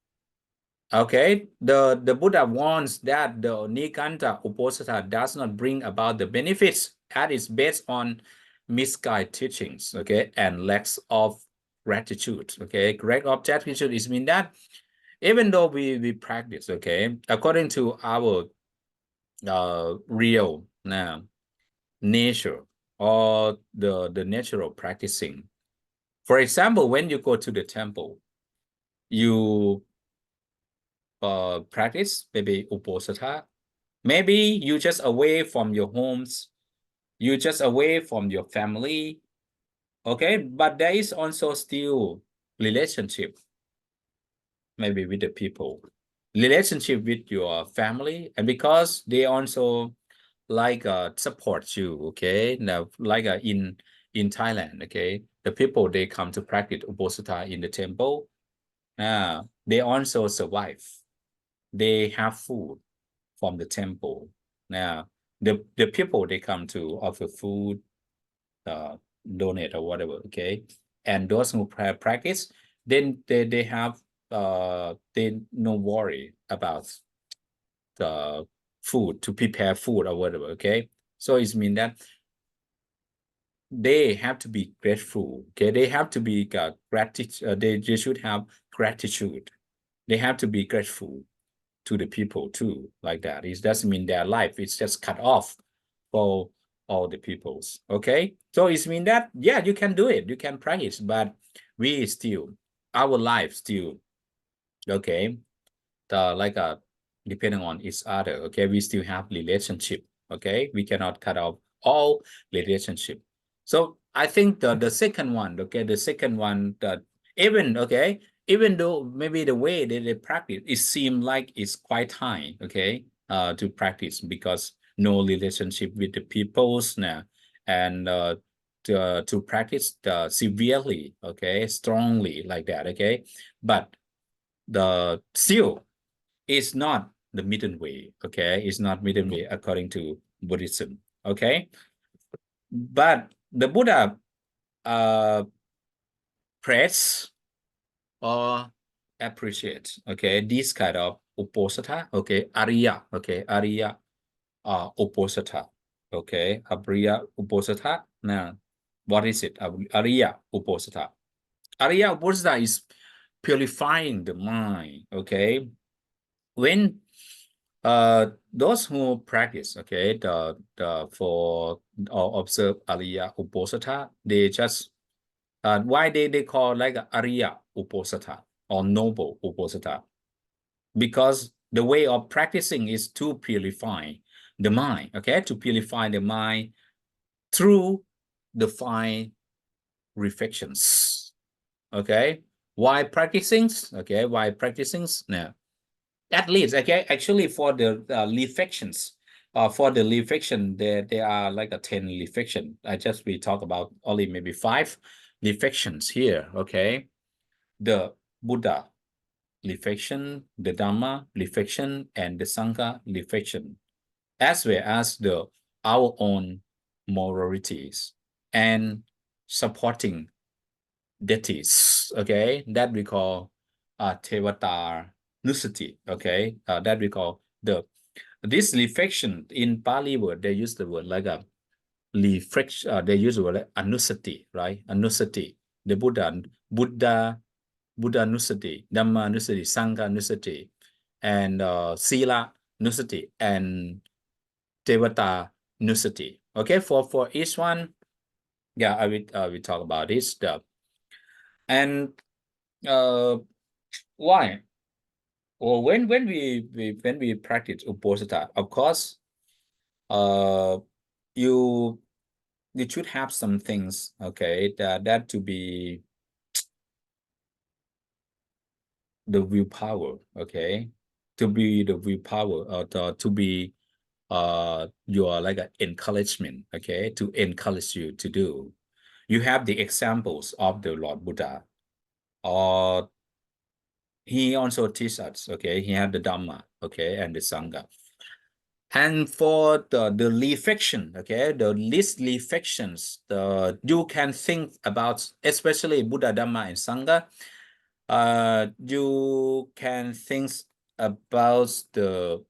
Okay, the Buddha warns that the Nikanta Uposatha does not bring about the benefits, that is based on misguided teachings, okay, and lacks of gratitude. Okay, lack of gratitude is mean that even though we practice, okay, according to our real nature or the natural practicing. For example, when you go to the temple, you practice maybe uposatha. Maybe you just away from your homes, you just away from your family, okay? But there is also still relationship, maybe with the people, relationship with your family, and because they also like support you, okay? Now, like in Thailand, okay, the people they come to practice uposatha in the temple, they also survive. They have food from the temple. Now, the people they come to offer food, donate or whatever, okay? And those who practice, then they have they no worry about the food to prepare food or whatever, okay? So it means that they have to be grateful, okay? They have to be gratitude. They should have gratitude. They have to be grateful to the people too, like that. It doesn't mean their life is just cut off for all the peoples, okay? So it means that, yeah, you can do it, you can practice, but we still, our life still, okay, like depending on each other, okay? We still have relationship, okay? We cannot cut off all relationship. So I think the second one, okay, the second one, that even, okay, even though maybe the way they practice, it seems like it's quite high, okay, to practice, because no relationship with the peoples now, and to practice severely, okay, strongly like that, okay, but the still is not the middle way, okay, it's not middle way according to Buddhism, okay, but the Buddha praise or appreciate, okay, this kind of uposatha, okay, Arya, okay, Arya uposatha, okay, Arya uposatha. Now, what is it? Arya uposatha. Arya uposatha is purifying the mind, okay. When those who practice, okay, the for or observe Arya uposatha, they just Why they call like Arya Uposatha or noble Uposatha? Because the way of practicing is to purify the mind, okay? To purify the mind through the five reflections, okay? Why practicing? Okay, why practicing? Now, at least, okay, actually for the reflections, for the reflection, there are like a 10 reflection. We talk about only maybe 5 reflections here, okay? The Buddha reflection, the Dhamma reflection, and the Sangha reflection, as well as our own moralities and supporting deities, okay, that we call Tevata Nusati, okay, that we call this reflection. In Pali word, they use the word like a reflection, they use the word like anusati, right? Anusati, the Buddha Nusati, Dhamma Nusati, Sangha Nusati, and Sila Nusati, and Devata Nusati. Okay, for each one, yeah, I will talk about this. And why? Well, when we practice Uposatha, of course, you should have some things, okay, that to be the willpower, okay, to be the willpower, or to be your like an encouragement, okay, to encourage you to do. You have the examples of the Lord Buddha, or he also teaches us, okay, he had the Dhamma, okay, and the Sangha. And for the reflection, okay, the least reflections, you can think about, especially Buddha, Dhamma, and Sangha. You can think about the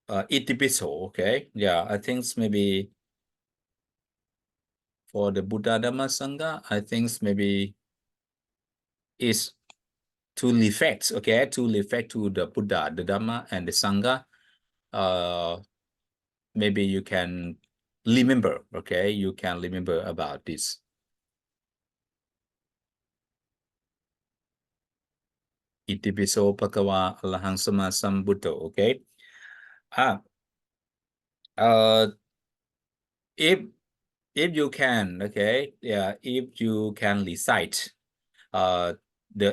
Itipiso, okay, yeah, I think maybe for the Buddha, Dhamma, Sangha, I think maybe is to reflect, okay, to reflect to the Buddha, the Dhamma, and the Sangha. Maybe you can remember, okay, you can remember about this. Itipiso Bhagava Arahang Sama Sambuddho, okay. If you can, okay, yeah, if you can recite the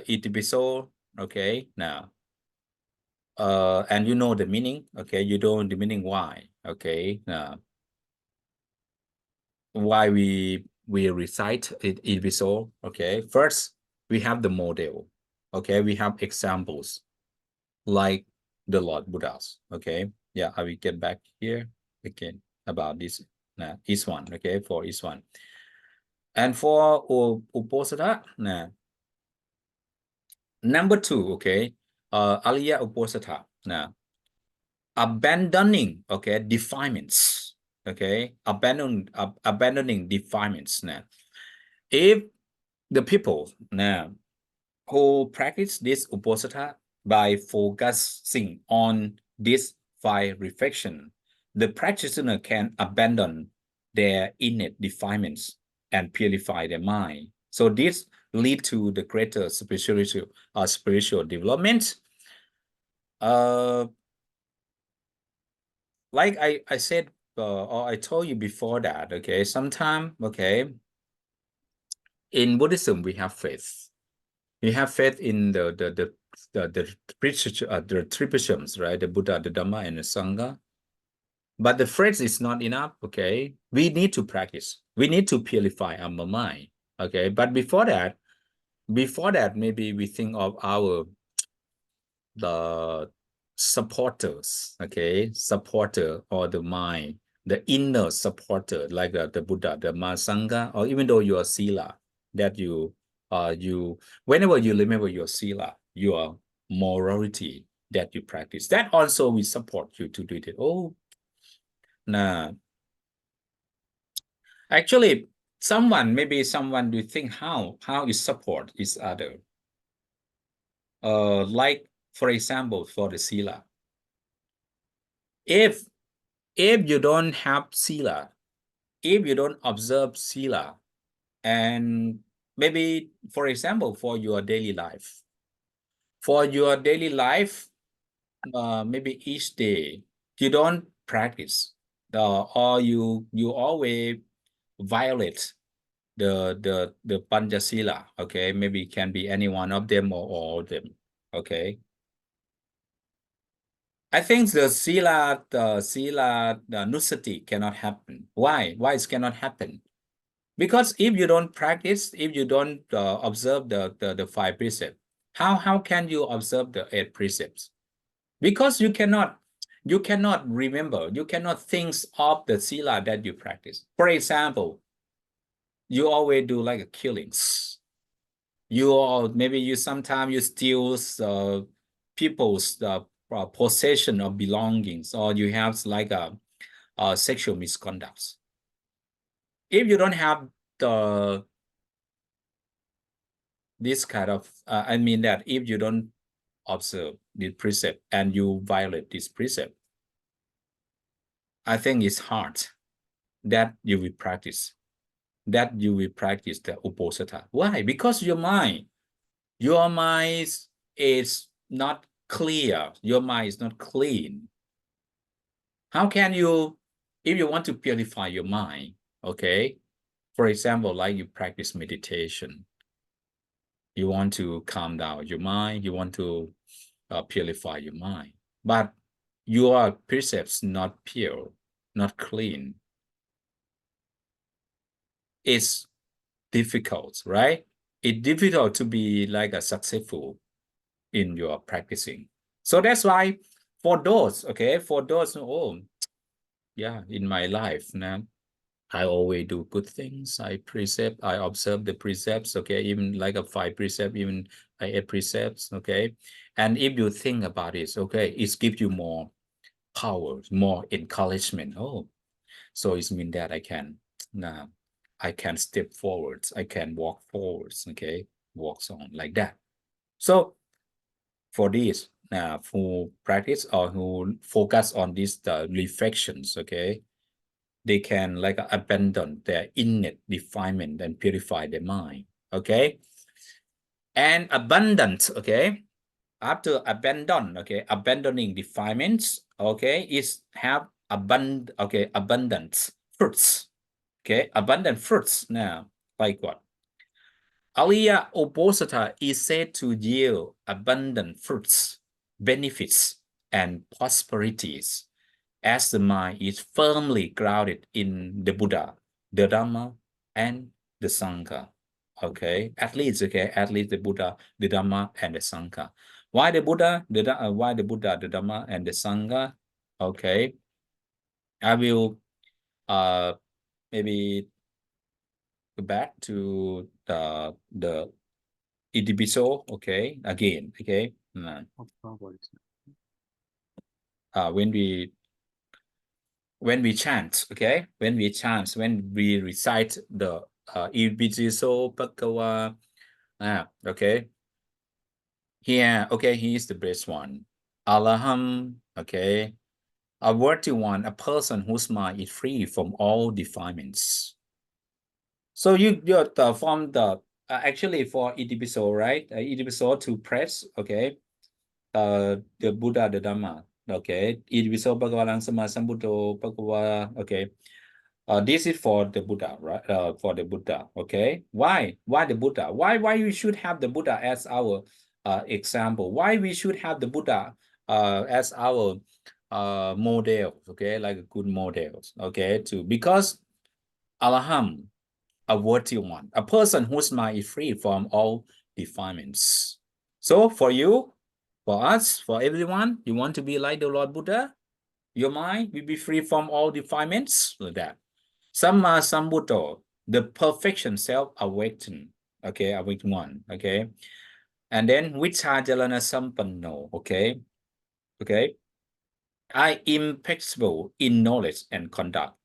Itipiso, okay, now and you know the meaning, okay, you know the meaning why, okay, now why we recite Itipiso, okay. First, we have the model, okay, we have examples like the Lord Buddhas, okay. Yeah, I will get back here again about this now, each one, okay, for each one. And for Uposatha, number 2, okay, Aliyah Uposatha, abandoning, okay, defilements, okay, abandoning defilements. Now, if the people who practice this Uposatha by focusing on this 5 reflection, the practitioner can abandon their innate defilements and purify their mind. So this lead to the greater spiritual development. Like I said, or I told you before that, okay, sometime, okay, in Buddhism we have faith. We have faith in the Tripishams, right? The Buddha, the Dhamma, and the Sangha. But the phrase is not enough, okay? We need to practice. We need to purify our mind, okay? But before that, maybe we think of the supporters, okay? Supporter or the mind, the inner supporter, like the Buddha, the Sangha, or even though you are Sila, that you whenever you remember your Sila, your morality that you practice, that also will support you to do it. Oh, nah. Actually, maybe someone do think how is support each other. Like for example, for the Sila. If you don't have Sila, if you don't observe sila, and maybe, for example, for your daily life, maybe each day you don't practice, or you always violate the Panchasila, okay? Maybe it can be any one of them or all of them, okay? I think the nusati cannot happen. Why? Why it cannot happen? Because if you don't practice, if you don't observe the 5 precepts, how can you observe the 8 precepts? Because you cannot remember, you cannot think of the sila that you practice. For example, you always do like killings. Maybe you sometimes you steal people's possession of belongings, or you have like a sexual misconduct. If you don't have this kind of, I mean that if you don't observe this precept and you violate this precept, I think it's hard that you will practice the uposatha. Why? Because your mind is not clear. Your mind is not clean. How can you, if you want to purify your mind, okay? For example, like you practice meditation, you want to calm down your mind, you want to purify your mind, but your precepts not pure, not clean. It's difficult, right? It's difficult to be like a successful in your practicing. So that's why for those, okay, oh, yeah, in my life now, I always do good things. I observe the precepts, okay, even like a 5 precept, even 8 precepts, okay. And if you think about it, okay, it gives you more power, more encouragement. Oh, so it means that I can step forwards, I can walk forwards, okay, walks on like that. So for this, who practice or who focus on these reflections, okay, they can like abandon their innate defilement and purify their mind, okay. And abundance, okay, after abandoning defilements, okay, is have abundant fruits, okay, abundant fruits. Now, like what? Aliyah Oposita is said to yield abundant fruits, benefits, and prosperities as the mind is firmly grounded in the Buddha, the Dhamma, and the Sangha. Okay, at least the Buddha, the Dhamma, and the Sangha. Why the Buddha, the Dhamma, and the Sangha? Okay, I will maybe go back to the episode. Okay, again. Okay, when we chant, okay, when we recite the Ibijiso Bhagawa, okay, here, okay, he is the best one. Alaham, okay, a worthy one, a person whose mind is free from all defilements. So you're from the actually for episode, right? Episode to press, okay, the Buddha, the Dhamma, okay, Idiviso Bhagavan Sama Sambuddho Bhagava, okay. This is for the Buddha, right? For the Buddha, okay. Why the Buddha? Why we should have the Buddha as our example? Why we should have the Buddha as our model, okay, like good models, okay, too, because Alaham, a worthy one, a person whose mind is free from all defilements. So for you, for us, for everyone, you want to be like the Lord Buddha? Your mind will be free from all defilements, like that. Samma Sambuddho, the perfection self-awakened, okay, awakened one, okay. And then Vichajalana Sampanno, okay, I impeccable in knowledge and conduct,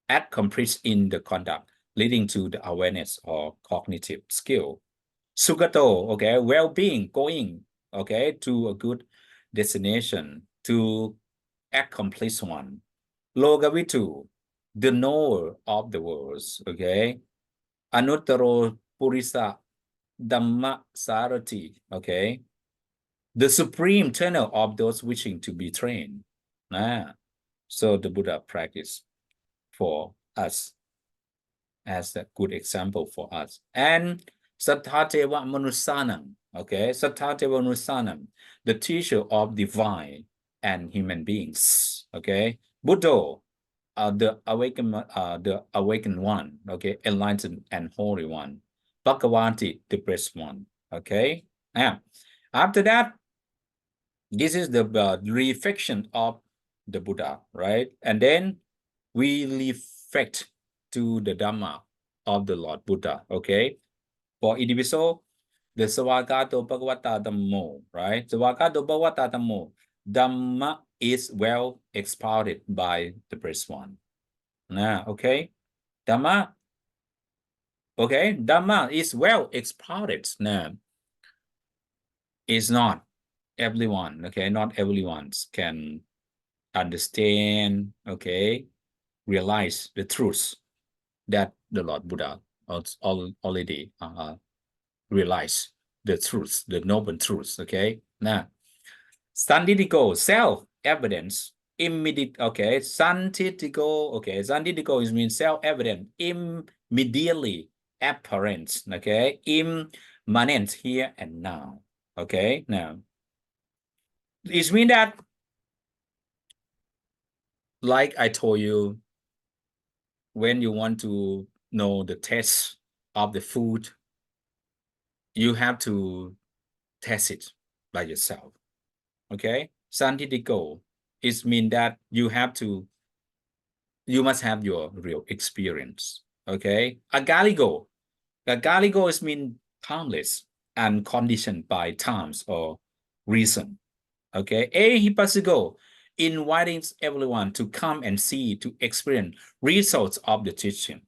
accomplished in the conduct, leading to the awareness or cognitive skill. Sugato, okay, well-being, going, okay, to a good destination, to accomplish one. Logavitu, the knower of the words, okay? Anuttaro Purisa Dhamma Sarati, okay? The supreme trainer of those wishing to be trained. So the Buddha practice for us as a good example for us. And Satthateva Manusanam, okay? Satthateva Manusanam, the teacher of divine and human beings, okay? Buddha, the awakened one, okay? Enlightened and holy one. Bhagavanti, the blessed one, okay? Now, after that, this is the reflection of the Buddha, right? And then we reflect to the Dhamma of the Lord Buddha, okay? For individual, the Savagato Bhagavata Dhammo, right? Savagato Bhagavata Dhammo, Dhamma is well expounded by the first one. Okay? Dhamma, okay? Dhamma is well expounded. It's not everyone, okay? Not everyone can understand, okay? Realize the truth that the Lord Buddha already realize the truth, the noble truth, okay? Now, Santitico, self-evidence, immediate, okay? Santitico, okay? Santitico is means self-evident, immediately apparent, okay? Immanent here and now, okay? Now, it means that, like I told you, when you want to know the taste of the food, you have to test it by yourself. Okay, Santitico is mean that you must have your real experience. Okay, Agaligo is mean harmless and conditioned by times or reason. Okay, Ehipasigo, inviting everyone to come and see, to experience results of the teaching.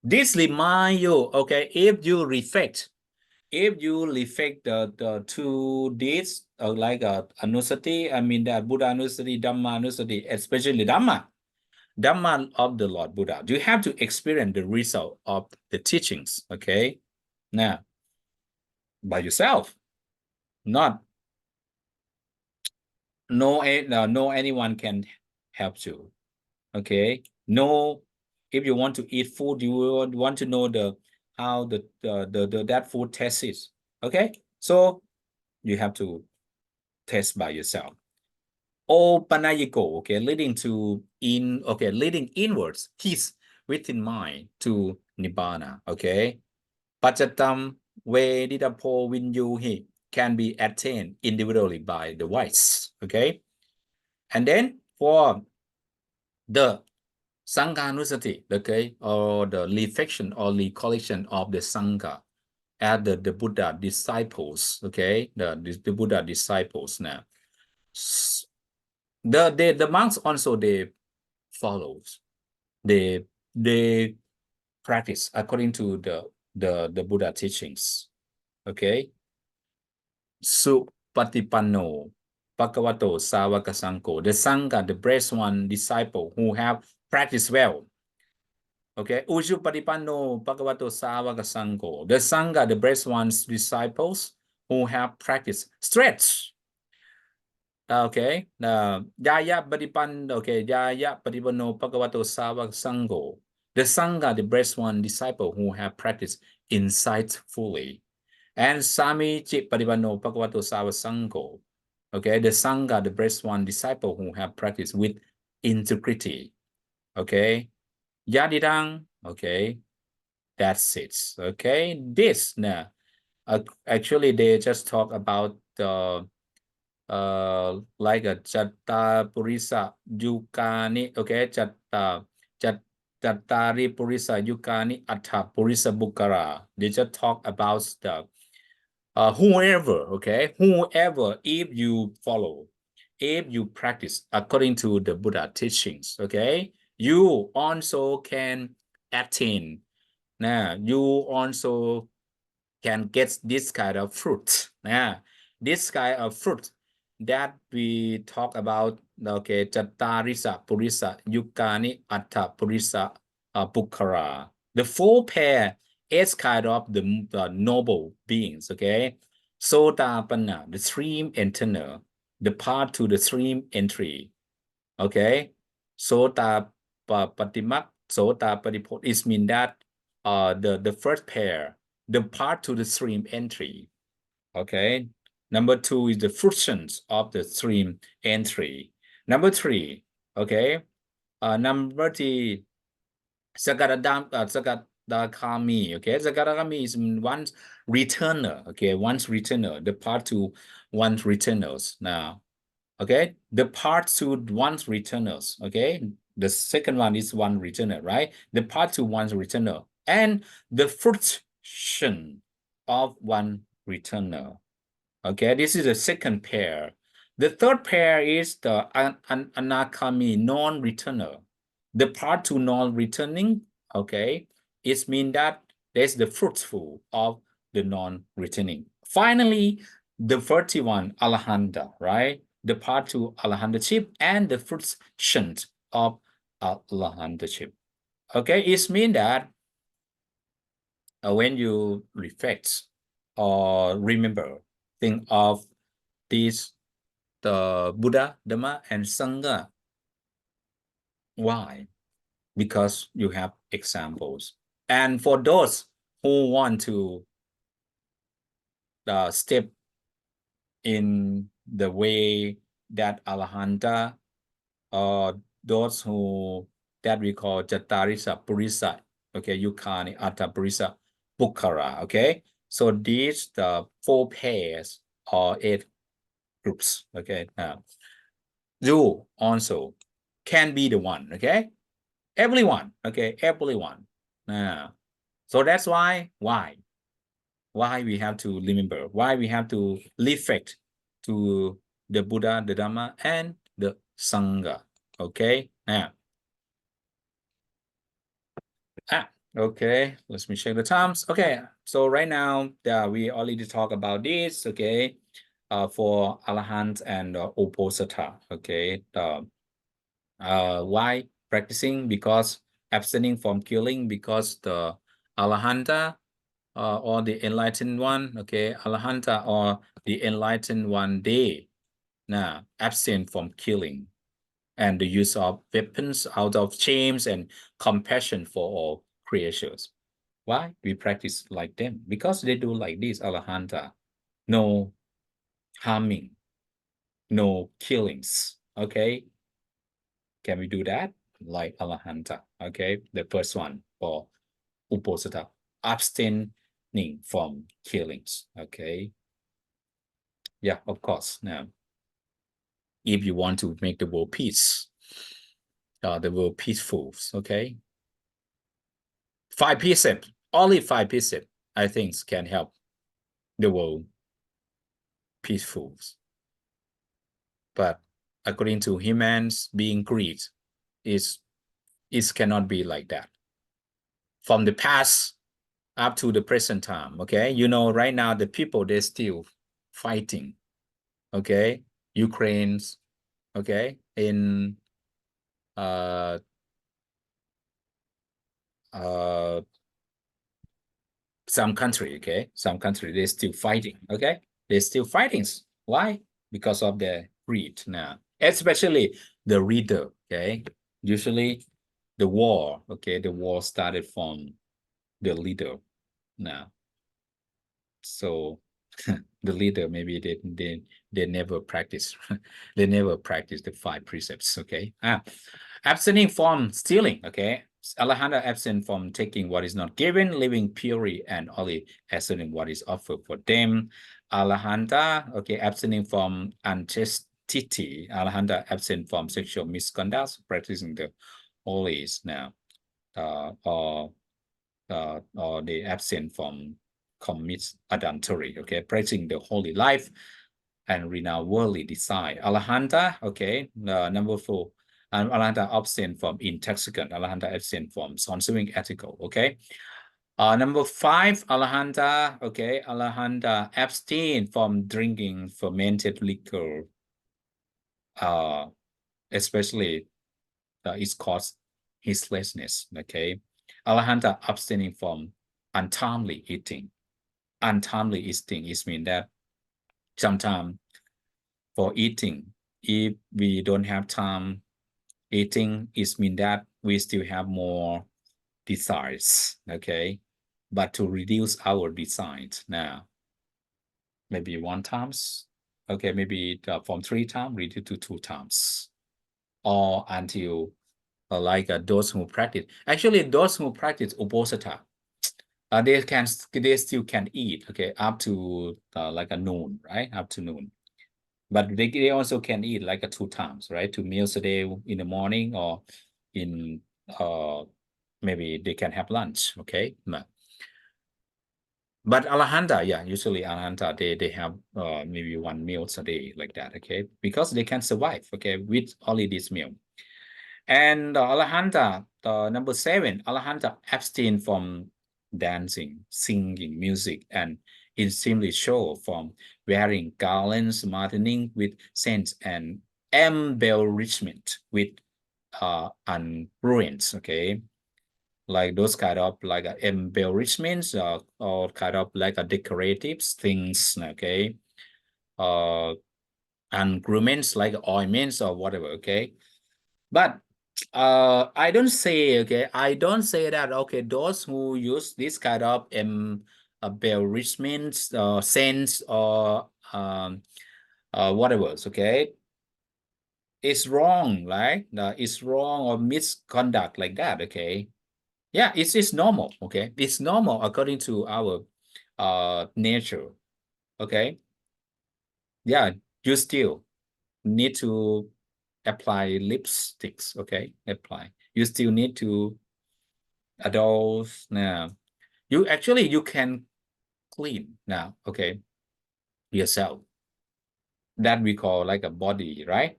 This remind you, okay, if you reflect the two deeds, like Anusati, I mean that Buddha Anusati, Dhamma Anusati, especially Dhamma of the Lord Buddha, you have to experience the result of the teachings, okay? Now, by yourself, not no anyone can help you, okay? No, if you want to eat food, you want to know how that food tastes, okay? So you have to test by yourself. Opanayiko, okay, leading inwards, peace within mind to Nibbana, okay? Pachatam Vedidapo Vinyuhi can be attained individually by the wise, okay? And then for the Sanghanusati, okay, or the reflection or recollection of the Sangha at the Buddha disciples, okay, the Buddha disciples now. The monks also they follows, they practice according to the Buddha teachings, okay. Supatipanno Bhagavato Savaka Sangho, the Sangha, the best one disciple who have practiced well. Okay, Ujupatipanno Bhagavato Savaka Sangho, the Sangha, the best ones disciples who have practiced stretch. Okay, Jaya Badipan, okay, Jaya Padipano Bhagavato Savaka Sangho, the Sangha, the best one disciple who have practiced insightfully. And Sami Chit Padipano Bhagavato Savaka Sangho, okay, the Sangha, the best one disciple who have practiced with integrity. Okay, Yadidang, okay, that's it. Okay, this now, actually they just talk about the like a Chatta Purisa Yukani, okay, Chattari Purisa Yukani Atta Purisa Bukkara. They just talk about the whoever, okay, whoever, if you follow, if you practice according to the Buddha teachings, okay, you also can attain. Now, you also can get this kind of fruit. Now, this kind of fruit that we talk about okay, Chatarisa Purisa Yukani Atta Purisa Bukhara. The 4 pair is kind of the noble beings, okay? Sotapana, the stream enterer, the path to the stream entry, okay? Sotapatimak, Sotapatipot is mean that the first pair, the path to the stream entry, okay? Number 2 is the fruitions of the stream entry. Number 3, okay? Number 3, Sagadakami, okay? Sagadakami is once returner, okay? Once returner, the part to once returners now, okay? The part to once returners, okay? The second one is one returner, right? The part to one returner and the fruition of one returner. Okay, this is the second pair. The third pair is the anakami, non-returner. The part to non-returning, okay, it means that there's the fruitful of the non-returning. Finally, the 31, alahanda, right? The part to alahandaship and the fruition of alahandaship. Okay, it means that when you reflect or remember, think of these, the Buddha, Dhamma, and Sangha. Why? Because you have examples. And for those who want to step in the way that Alahanta, or those who that we call Jatarisa Purisa, okay, Yukani Atta Purisa Bukhara, okay? So these the 4 pairs or 8 groups, okay? Now, you also can be the one, okay? Everyone, okay? Everyone. So that's why we have to remember, why we have to reflect to the Buddha, the Dhamma, and the Sangha, okay? Now, okay, let me check the times. Okay, so right now, we already talk about this, okay? For Arahant and Uposatha, okay? Why practicing? Because abstaining from killing, because the Arahanta or the enlightened one, okay, Arahanta or the enlightened one, they now abstain from killing and the use of weapons out of shame and compassion for all creatures. Why we practice like them? Because they do like this, Arahanta, no harming, no killings, okay? Can we do that? Like Arahanta, okay? The first one for Uposatha, abstaining from killings, okay? Yeah, of course. Now, if you want to make the world peace, the world peaceful, okay? 5 precepts, only 5 precepts, I think, can help the world peaceful. But according to humans, being greed is cannot be like that. From the past up to the present time, okay? You know, right now, the people, they're still fighting, okay? Ukraine's, okay? In some country, okay? Some country, they're still fighting, okay? They're still fighting. Why? Because of the greed now, especially the leader, okay? Usually the war, okay? The war started from the leader now. So the leader, maybe they never practice. They never practice the 5 precepts, okay? Abstaining from stealing, okay? Alejandra absent from taking what is not given, living purely and only accepting what is offered for them. Alejandra, okay, abstaining from unchastity. Alejandra absent from sexual misconduct, practicing the holies now, or they absent from commit adultery, okay, practicing the holy life and renounce worldly desire. Alejandra, okay, number 4. And Alahanta abstain from intoxicant. Alahanta abstain from consuming ethical. Okay. Number 5, Alahanta. Okay. Alahanta abstain from drinking fermented liquor. especially it's caused listlessness. Okay, Alahanta abstaining from untimely eating. Untimely eating is mean that sometimes for eating, if we don't have time eating, it mean that we still have more desires. Okay, but to reduce our desires now, maybe 1 times. Okay, maybe from 3 times reduce to 2 times, or until those who practice. Actually, those who practice Uposatha, they still can eat, okay, up to like a noon, right? Up to noon. But they also can eat like 2 times, right? 2 meals a day in the morning, or in maybe they can have lunch, okay? But Alahanta, yeah, usually Alahanta, they have maybe 1 meal a day like that, okay? Because they can survive, okay, with only this meal. And Alahanta, number 7, Alahanta abstain from dancing, singing, music, and intimely show from wearing garlands, martining with scents, and embellishment with unruins, okay? Like those kind of like embellishments or kind of like a decorative things, okay? And garments like ointments or whatever, okay? But I don't say, okay, I don't say that, okay, those who use this kind of embellishments, scents, or whatever, okay, it's wrong, right? It's wrong or misconduct like that, okay? Yeah, it's normal, okay? It's normal according to our nature, okay? Yeah, you still need to apply lipsticks, okay? Apply. You still need to adults now. You can clean now, okay? Yourself. That we call like a body, right?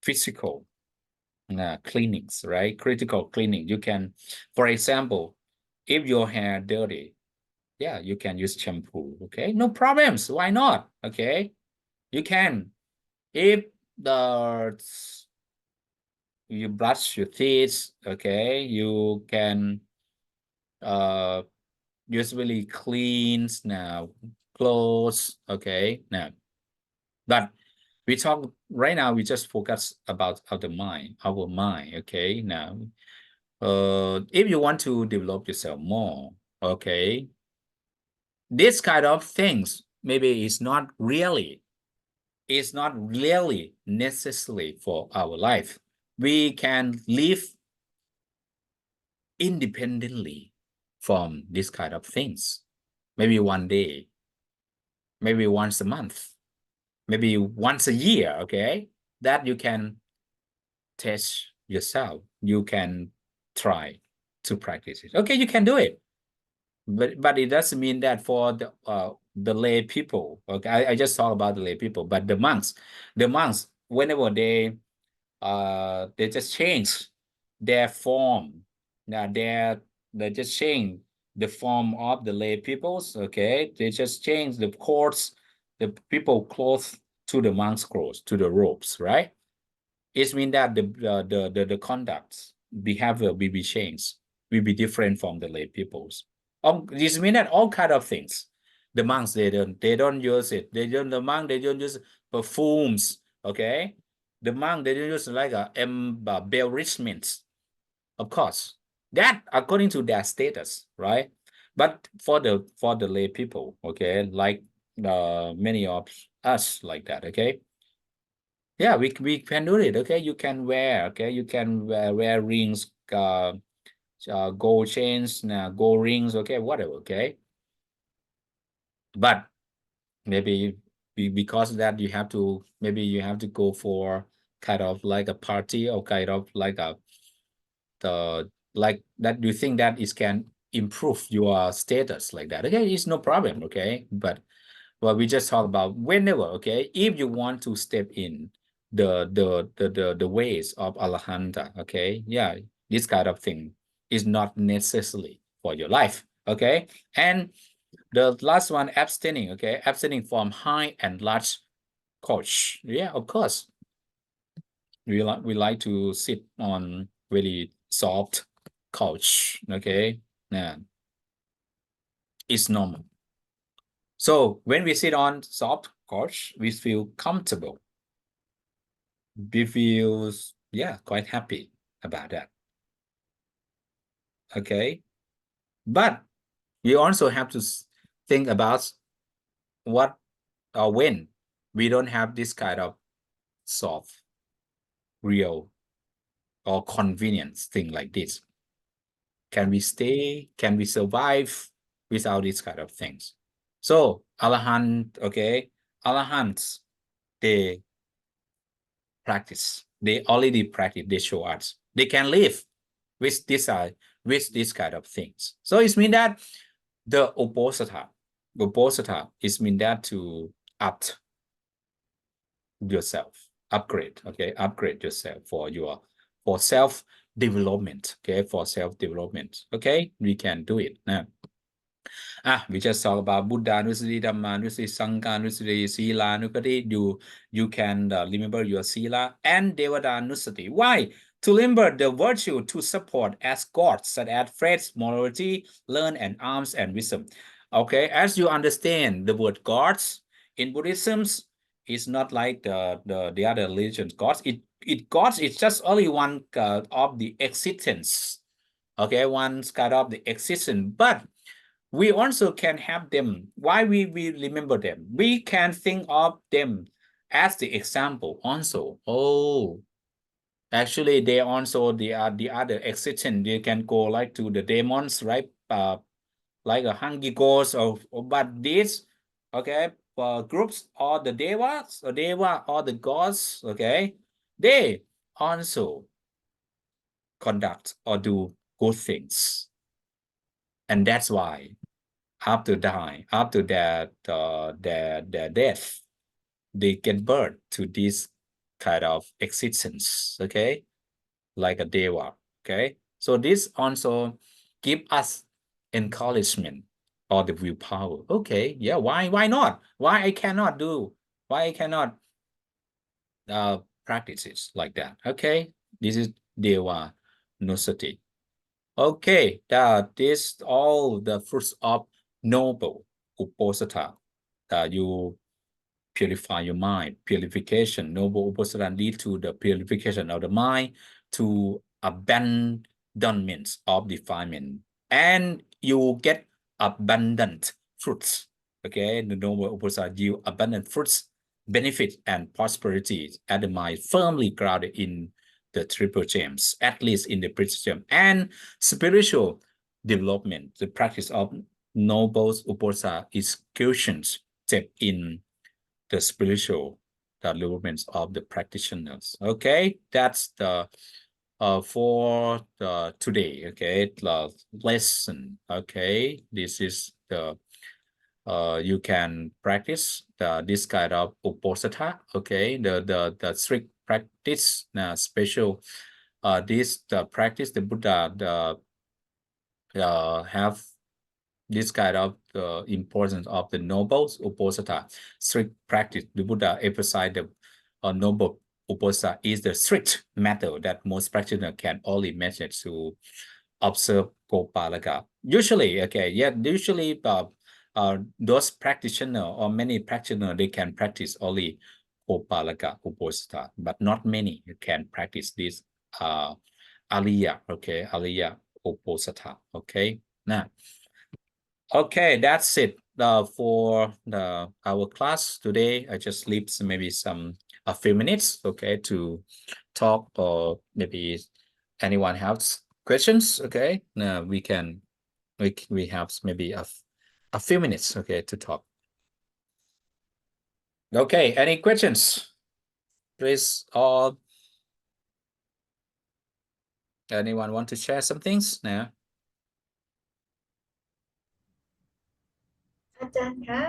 Physical cleanings, right? Critical cleaning. You can, for example, if your hair dirty, yeah, you can use shampoo, okay? No problems. Why not? Okay, you can. If you brush your teeth, okay, you can usually cleans now clothes, okay? Now, but we talk right now, we just focus about our mind, okay? Now, if you want to develop yourself more, okay, this kind of things maybe it's not really necessary for our life. We can live independently from this kind of things. Maybe one day, maybe once a month, maybe once a year, okay? That you can test yourself. You can try to practice it. Okay, you can do it. But it doesn't mean that for the lay people. Okay, I just talk about the lay people, but the monks, whenever they just change their form. Now they just change the form of the lay peoples. Okay, they just change the clothes, the people clothes to the monks' clothes, to the robes, right? It means that the conduct behavior will be changed, will be different from the lay peoples. This means that all kind of things. The monks they don't use it. The monk they don't use perfumes. Okay, the monk they don't use like a embellishments. Of course, that according to their status, right? But for the lay people, okay, like many of us like that, okay. Yeah, we can do it. Okay, you can wear. Okay, you can wear rings, gold chains, gold rings. Okay, whatever. Okay, but maybe because that you have to go for kind of like a party or kind of like like that. You think that it can improve your status like that? Okay, it's no problem. Okay, but well, we just talk about whenever, okay, if you want to step in the ways of Alahanta, okay, yeah, this kind of thing is not necessary for your life, okay. And the last one, abstaining, okay, abstaining from high and large couch. Yeah, of course. we like to sit on really soft couch. Okay, yeah, it's normal. So when we sit on soft couch, we feel comfortable. We feel, yeah, quite happy about that. Okay, but we also have to think about what or when we don't have this kind of soft, real, or convenience thing like this. Can we stay? Can we survive without these kind of things? So Arahant, okay, Arahants, they practice. They already practice. They show us. They can live with this kind of things. So it means that the opposita is mean that to up yourself, upgrade, okay, upgrade yourself for self development, okay, for self development, okay, we can do it now. We just talk about Buddha Nusri, Dhamma Nusri, Sangha Nusri, Sila Nukati. You can remember your Sila and Devada Nusati. Why? To remember the virtue to support as gods, such as faith, morality, learn, and arms and wisdom. Okay, as you understand, the word gods in Buddhism is not like the other religions. Gods, gods is just only one of the existence. Okay, one kind of the existence, but we also can have them. Why we remember them? We can think of them as the example also. Oh, actually, they also the other existence. They can go like to the demons, right? Like a hungry ghost but these, okay, groups or the devas or deva or the gods, okay, they also conduct or do good things, and that's why after their death, they get birth to this kind of existence, okay, like a deva, okay. So this also give us encouragement or the willpower. Okay, yeah, why not? Why I cannot do? Why I cannot practice it like that? Okay, this is deva nusati. Okay, that is all the fruits of noble uposatha. You purify your mind. Purification, noble uposatha lead to the purification of the mind, to abandonment of defilement, and you get abundant fruits. Okay, the noble uposatha yield abundant fruits, benefit, and prosperity at the mind firmly grounded in the triple gems, at least in the principle gem, and spiritual development. The practice of noble uposatha is crucial step in the spiritual developments of the practitioners. Okay, that's the for the today. Okay, the lesson. Okay, this is the you can practice this kind of uposatha. Okay, the strict practice, special this the practice the Buddha have this kind of importance of the nobles uposatha, strict practice. The Buddha emphasized the noble uposatha is the strict method that most practitioners can only manage to observe Gopalaka. Usually, okay, yeah, usually those practitioners or many practitioners, they can practice only Gopalaka uposatha, but not many can practice this Aliyah, okay, Aliyah uposatha, okay. Now, okay, that's it for our class today. I just leave maybe a few minutes, okay, to talk, or maybe anyone has questions, okay. Now we have maybe a few minutes, okay, to talk. Okay, any questions, please? Or anyone want to share some things now? อาจารย์คะ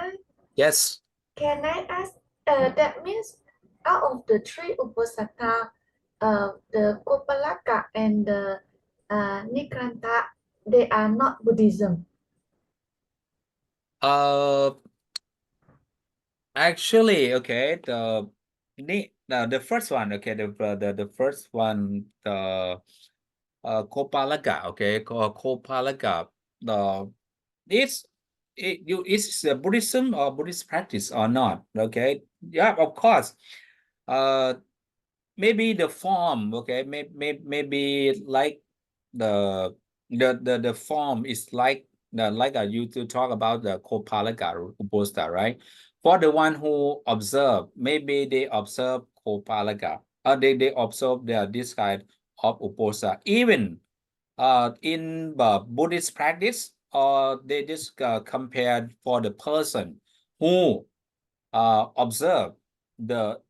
Yes. Can I ask? That means out of the three uposatha, the Kopalaka and the Nikranta, they are not Buddhism. Actually, okay, now the first one, okay, the first one, the Kopalaga, okay, Kopalaga, the it's a Buddhism or Buddhist practice or not, okay? Yeah, of course. Maybe the form, okay, maybe like the form is like you to talk about the Kopalaga Uposta, right? For the one who observe, maybe they observe Kopalaga, or they observe this kind of Uposta, even in Buddhist practice, or they just compared for the person who observe the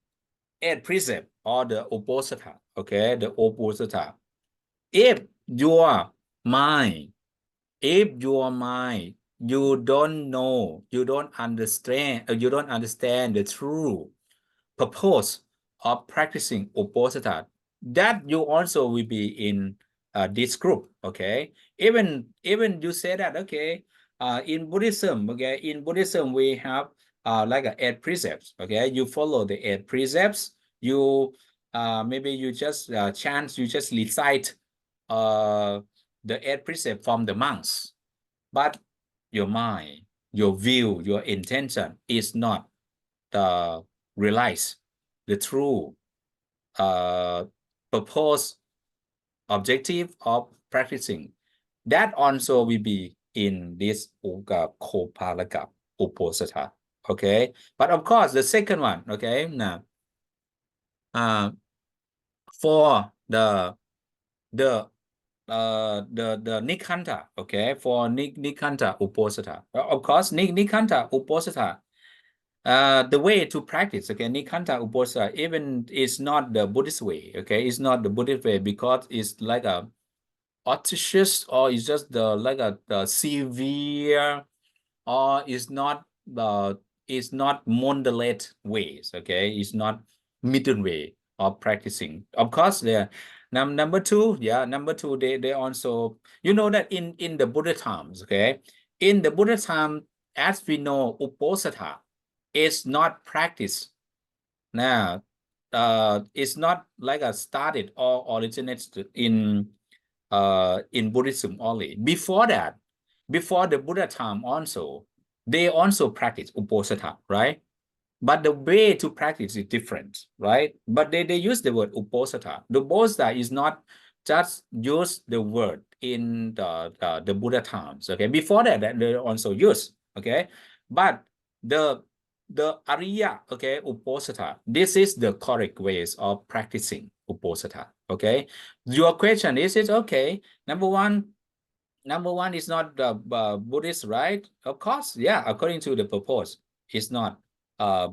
8 precept or the Uposatha, okay, the Uposatha. If your mind, you don't know, you don't understand the true purpose of practicing Uposatha, that you also will be in this group, okay? Even you say that, okay, in Buddhism, okay, in Buddhism we have like 8 precepts, okay? You follow the 8 precepts. You maybe you just chant, you just recite the 8 precepts from the monks, but your mind, your view, your intention is not realize the true purpose, objective of practicing. That also will be in this Kopalaka Uposatha, okay? But of course, the second one, okay, now for the Nikanta, okay, for Nikanta Uposatha. Of course, Nikanta Uposatha, the way to practice, okay, Nikanta Uposatha, even is not the Buddhist way, okay, it's not the Buddhist way, because it's like a auspicious, or it's just the severe, or it's not moderate ways, okay, it's not middle way of practicing. Of course, there number two, yeah, number two, they also, you know, that in the Buddha times, okay, in the Buddha time, as we know, Uposatha is not practiced now. It's not like a started or originates in Buddhism only. Before that, before the Buddha time also, they also practice Uposatha, right? But the way to practice is different, right? But they use the word Uposatha. The Uposatha is not just use the word in the Buddha times, okay? Before that, they also use, okay? But the Ariya, okay, Uposatha, this is the correct ways of practicing Uposatha, okay? Your question is it okay? Number one is not Buddhist, right? Of course, yeah, according to the purpose, it's not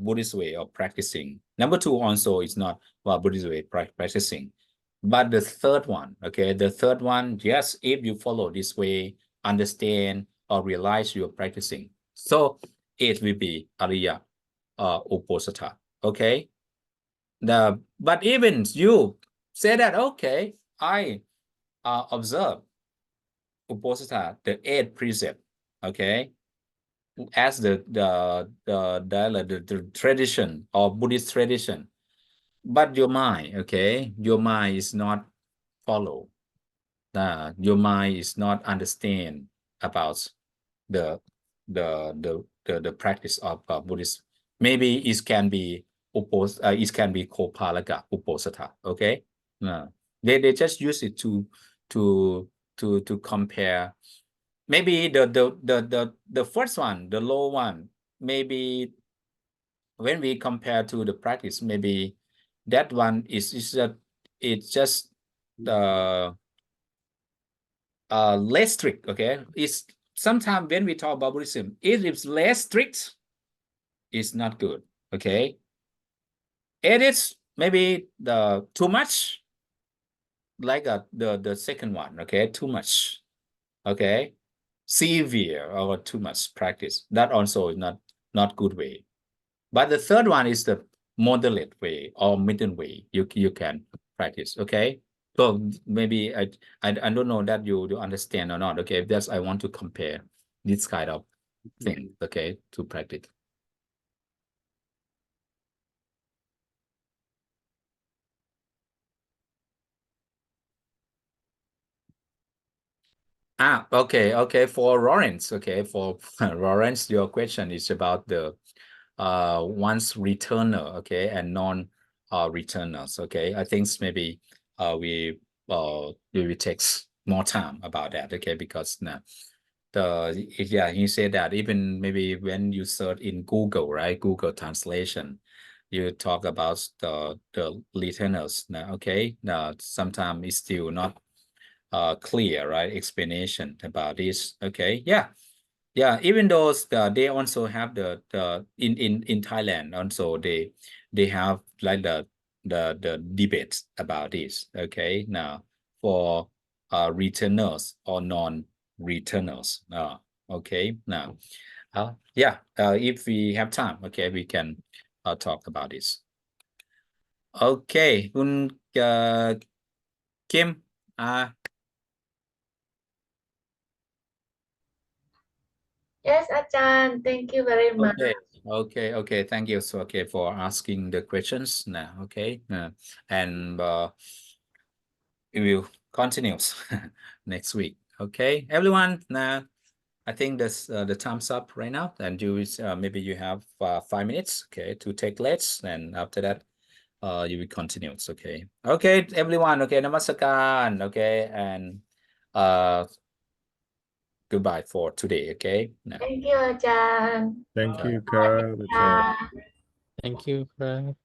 Buddhist way of practicing. Number two also is not Buddhist way practicing. But the third one, okay, the third one, yes, if you follow this way, understand or realize you're practicing, so it will be Ariya Uposatha, okay? But even you say that, okay, I observe Uposatha, the 8 precept, okay, as the tradition or Buddhist tradition, but your mind, okay, your mind is not follow. Your mind is not understand about the the practice of Buddhist. Maybe it can be it can be Kopalaka Uposatha, okay. They just use it to compare. Maybe the first one, the low one, maybe when we compare to the practice, maybe that one is it's just less strict, okay. It's sometimes when we talk about Buddhism, if it's less strict, it's not good, okay. It is maybe the too much, like the second one, okay, too much, okay, severe or too much practice, that also is not good way. But the third one is the moderate way or middle way you can practice, okay. So maybe I don't know that you understand or not, okay. That's I want to compare this kind of thing, okay, to practice. Okay. For Lawrence, okay, for Lawrence, your question is about the once returner, okay, and non returners, okay. I think maybe we will take more time about that, okay, because now he said that even maybe when you search in Google, right, Google translation, you talk about the returners now, okay. Now sometimes it's still not clear, right, explanation about this, okay. Yeah, even though they also have the in Thailand also they have like the debates about this, okay. Now for returners or non-returners, okay. Now if we have time, okay, we can talk about this. Okay, Kim, Yes, Ajahn, thank you very much. Okay. Thank you. So, okay, for asking the questions now. Okay. And we will continue next week. Okay, everyone. Now, I think that's the time's up right now. And maybe you have 5 minutes, okay, to take less. And after that, you will continue. Okay. Okay, everyone. Okay, namaskaran. Okay, and goodbye for today. Okay. Now. Thank you, Ajahn. Thank you, Carl. Ajahn. Thank you ครับ